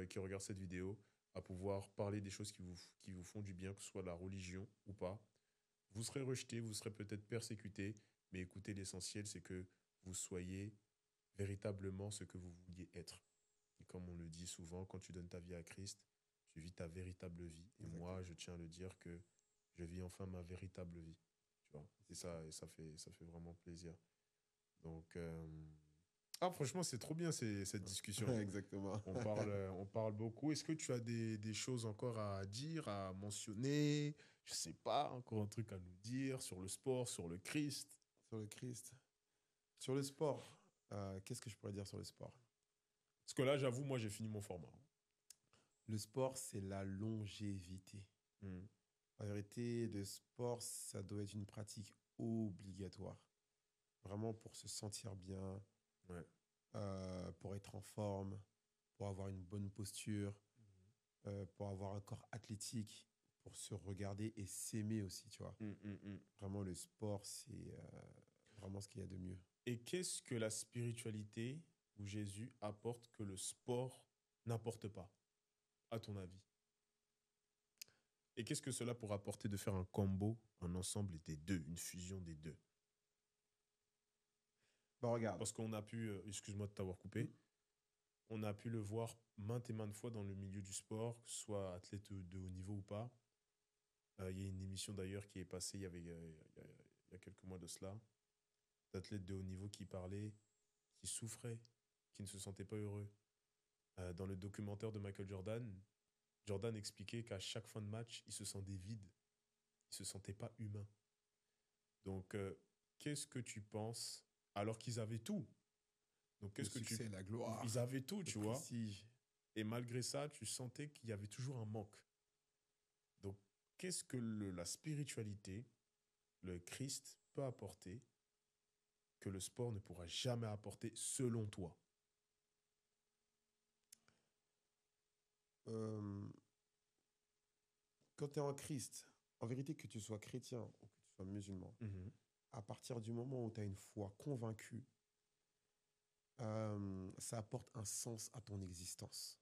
qui regarde cette vidéo à pouvoir parler des choses qui vous font du bien, que ce soit la religion ou pas. Vous serez rejeté, vous serez peut-être persécuté, mais écoutez, l'essentiel, c'est que vous soyez véritablement ce que vous vouliez être. Et comme on le dit souvent, quand tu donnes ta vie à Christ, tu vis ta véritable vie. Et moi, Exactement. je tiens à le dire que je vis enfin ma véritable vie. Tu vois, et ça fait vraiment plaisir. Donc, ah, franchement, c'est trop bien cette discussion. Exactement. On parle beaucoup. Est-ce que tu as des choses encore à dire, à mentionner? Je sais pas, encore un truc à nous dire sur le sport, sur le Christ. Sur le Christ. Sur le sport. Qu'est-ce que je pourrais dire sur le sport? Parce que là, j'avoue, moi, j'ai fini mon format. Le sport, c'est la longévité. Hmm. En vérité, le sport, ça doit être une pratique obligatoire. Vraiment pour se sentir bien, Ouais. pour être en forme, pour avoir une bonne posture, pour avoir un corps athlétique, pour se regarder et s'aimer aussi, tu vois. Hmm. Vraiment, le sport, c'est vraiment ce qu'il y a de mieux. Et qu'est-ce que la spiritualité ou Jésus apporte que le sport n'apporte pas, à ton avis? Et qu'est-ce que cela pourrait apporter de faire un combo, un ensemble des deux, une fusion des deux? Bah, regarde. Parce qu'on a pu, excuse-moi de t'avoir Mm. coupé, on a pu le voir maintes et maintes fois dans le milieu du sport, que ce soit athlète de haut niveau ou pas. Il y a une émission d'ailleurs qui est passée il y a quelques mois de cela, d'athlètes de haut niveau qui parlaient, qui souffraient, qui ne se sentaient pas heureux. Dans le documentaire de Michael Jordan, Jordan expliquait qu'à chaque fin de match, il se sentait vide, il se sentait pas humain. Donc, qu'est-ce que tu penses alors qu'ils avaient tout? Donc, Le qu'est-ce que tu... succès, la gloire, Ils avaient tout, le tu vois. prestige. Et malgré ça, tu sentais qu'il y avait toujours un manque. Donc, qu'est-ce que la spiritualité, le Christ peut apporter que le sport ne pourra jamais apporter selon toi? Euh, Quand tu es en Christ, en vérité, que tu sois chrétien ou que tu sois musulman, Mhm. à partir du moment où tu as une foi convaincue, ça apporte un sens à ton existence.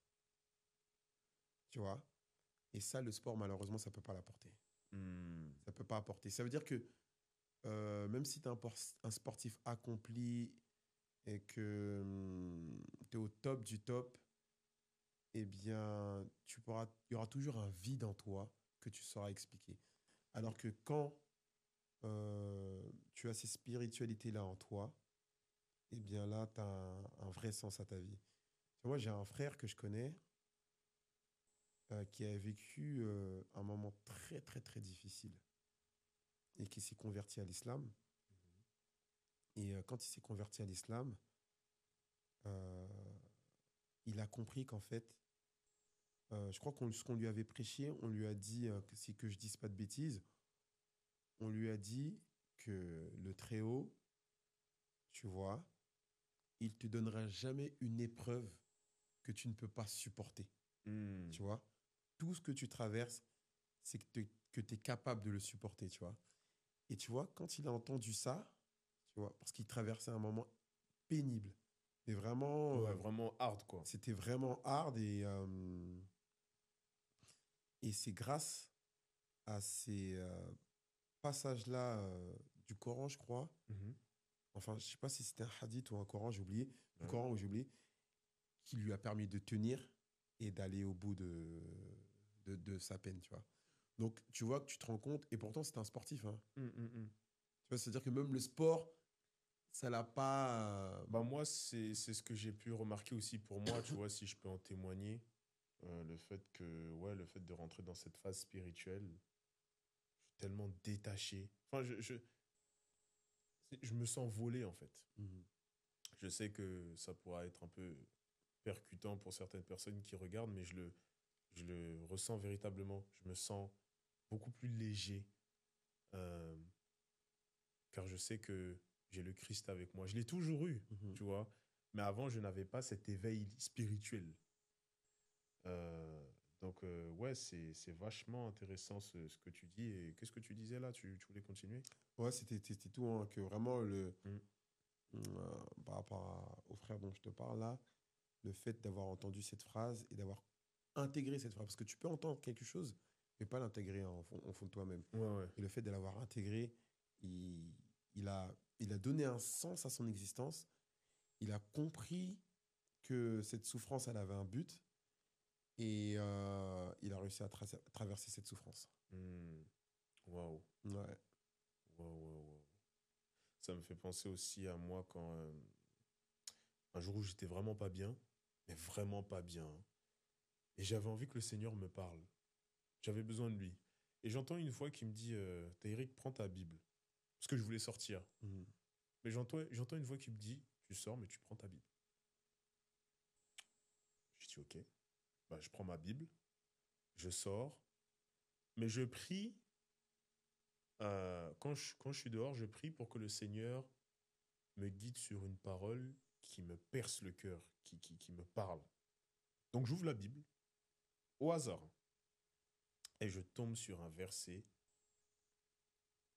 Tu vois? Et ça, le sport, malheureusement, ça ne peut pas l'apporter. Hmm. Ça ne peut pas apporter. Ça veut dire que même si tu es un sportif accompli et que tu es au top du top, eh bien, il y aura toujours un vide en toi que tu sauras expliquer. Alors que quand tu as ces spiritualités-là en toi, eh bien là, tu as un vrai sens à ta vie. Moi, j'ai un frère que je connais qui a vécu un moment très, très, très difficile et qui s'est converti à l'islam. Et quand il s'est converti à l'islam, euh, il a compris qu'en fait, je crois ce qu'on lui avait prêché, on lui a dit, si que je dise pas de bêtises, on lui a dit que le Très-Haut, tu vois, il te donnera jamais une épreuve que tu ne peux pas supporter. Hmm. Tu vois, tout ce que tu traverses, c'est que tu es capable de le supporter, tu vois. Et tu vois, quand il a entendu ça, tu vois, parce qu'il traversait un moment pénible, mais vraiment, Ouais, vraiment hard, quoi. c'était vraiment hard et c'est grâce à ces passages-là du Coran, je crois. Mhm. Enfin, je sais pas si c'était un hadith ou un Coran, j'ai oublié. Du Ouais. Coran, où j'ai oublié, qui lui a permis de tenir et d'aller au bout de sa peine, tu vois. Donc, tu vois que tu te rends compte, et pourtant, c'était un sportif, hein. Tu vois, c'est-à-dire que même le sport, ça l'a pas. Bah moi, c'est ce que j'ai pu remarquer aussi pour moi, tu vois, si je peux en témoigner. Le fait de rentrer dans cette phase spirituelle, je suis tellement détaché. Enfin, je me sens volé, en fait. Mhm. Je sais que ça pourra être un peu percutant pour certaines personnes qui regardent, mais je le ressens véritablement. Je me sens beaucoup plus léger, euh, car je sais que j'ai le Christ avec moi. Je l'ai toujours eu, Mhm. tu vois, mais avant, je n'avais pas cet éveil spirituel. Euh, ouais, c'est vachement intéressant ce que tu dis. Et qu'est-ce que tu disais là? Tu voulais continuer? Ouais, c'était tout, hein, que vraiment, Mm. par rapport au frère dont je te parle là, le fait d'avoir entendu cette phrase et d'avoir intégré cette phrase, parce que tu peux entendre quelque chose, mais pas l'intégrer au fond de toi-même. Ouais, ouais. Et le fait de l'avoir intégré, il, il a donné un sens à son existence. Il a compris que cette souffrance, elle avait un but. Et il a réussi à traverser cette souffrance. Mm. Waouh. Ouais. Waouh, waouh, waouh. Ça me fait penser aussi à moi quand un jour où j'étais vraiment pas bien, mais vraiment pas bien, hein. Et j'avais envie que le Seigneur me parle. J'avais besoin de lui. Et j'entends une voix qui me dit Taïrik, prends ta Bible. Parce que je voulais sortir. Mhm. Mais j'entends une voix qui me dit tu sors, mais tu prends ta Bible. Je dis ok. Bah, je prends ma Bible, je sors, mais je prie. Quand je suis dehors, je prie pour que le Seigneur me guide sur une parole qui me perce le cœur, qui me parle. Donc j'ouvre la Bible, au hasard, et je tombe sur un verset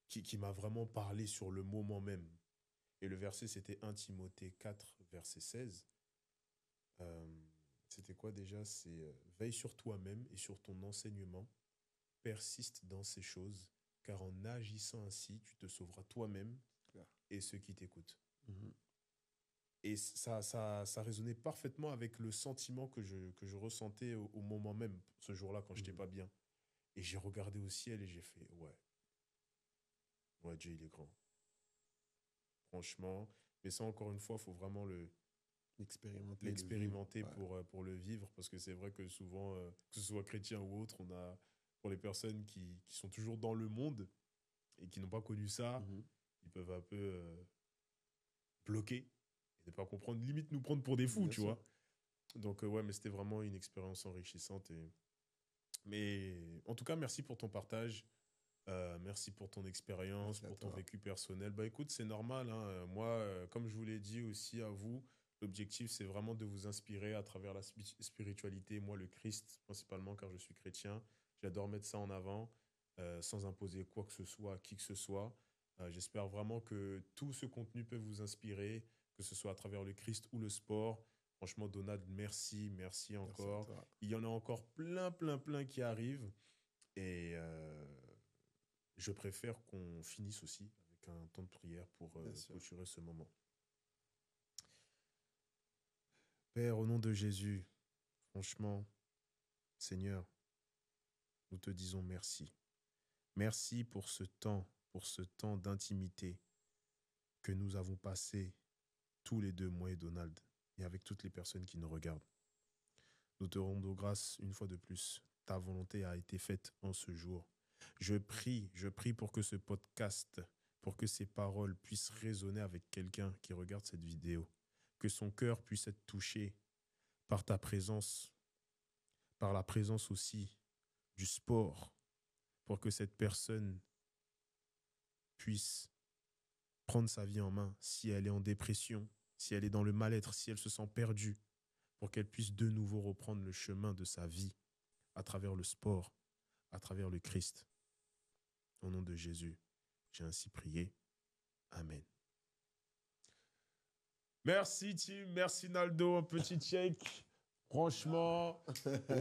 qui m'a vraiment parlé sur le moment même. Et le verset, c'était 1 Timothée 4, verset 16. Euh, C'était quoi déjà? C'est veille sur toi-même et sur ton enseignement, persiste dans ces choses, car en agissant ainsi, tu te sauveras toi-même Clair. et ceux qui t'écoutent. Mhm. Et ça résonnait parfaitement avec le sentiment que je ressentais au moment même, ce jour-là, quand j'étais Mhm. pas bien. Et j'ai regardé au ciel et j'ai fait, ouais, ouais, Dieu, il est grand. Franchement. Mais ça, encore une fois, il faut vraiment Expérimenter, le vivre. l'expérimenter Ouais. pour le vivre, parce que c'est vrai que souvent, que ce soit chrétien ou autre, on a, pour les personnes qui sont toujours dans le monde et qui n'ont pas connu ça, Mhm. ils peuvent un peu bloquer et ne pas comprendre, limite nous prendre pour des fous, Bien tu sûr. vois. Donc, ouais, mais c'était vraiment une expérience enrichissante. Mais en tout cas, merci pour ton partage. Merci pour ton expérience, Merci à pour ton toi. vécu personnel. Bah écoute, c'est normal, hein. Moi, comme je vous l'ai dit aussi à vous, l'objectif, c'est vraiment de vous inspirer à travers la spiritualité. Moi, le Christ, principalement, car je suis chrétien. J'adore mettre ça en avant, sans imposer quoi que ce soit à qui que ce soit. J'espère vraiment que tout ce contenu peut vous inspirer, que ce soit à travers le Christ ou le sport. Franchement, Donald, merci, merci Merci à encore. toi. Il y en a encore plein, plein, plein qui arrivent. Et je préfère qu'on finisse aussi avec un temps de prière pour Bien sûr. clôturer ce moment. Père, au nom de Jésus, franchement, Seigneur, nous te disons merci. Merci pour ce temps d'intimité que nous avons passé tous les deux, moi et Donald, et avec toutes les personnes qui nous regardent. Nous te rendons grâce une fois de plus. Ta volonté a été faite en ce jour. Je prie pour que ce podcast, pour que ces paroles puissent résonner avec quelqu'un qui regarde cette vidéo, que son cœur puisse être touché par ta présence, par la présence aussi du sport, pour que cette personne puisse prendre sa vie en main si elle est en dépression, si elle est dans le mal-être, si elle se sent perdue, pour qu'elle puisse de nouveau reprendre le chemin de sa vie à travers le sport, à travers le Christ. Au nom de Jésus, J'ai ainsi prié. Amen. Merci Tim, merci Naldo, un petit check. Franchement,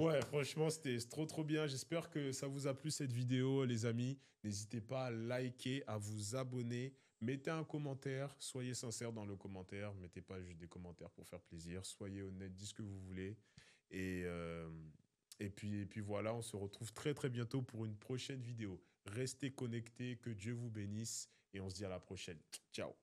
ouais, franchement, c'était trop bien. J'espère que ça vous a plu cette vidéo, les amis. N'hésitez pas à liker, à vous abonner. Mettez un commentaire, soyez sincères dans le commentaire. Mettez pas juste des commentaires pour faire plaisir. Soyez honnête, dites ce que vous voulez. Et, euh, et puis voilà, on se retrouve très bientôt pour une prochaine vidéo. Restez connectés, que Dieu vous bénisse et on se dit à la prochaine. Ciao.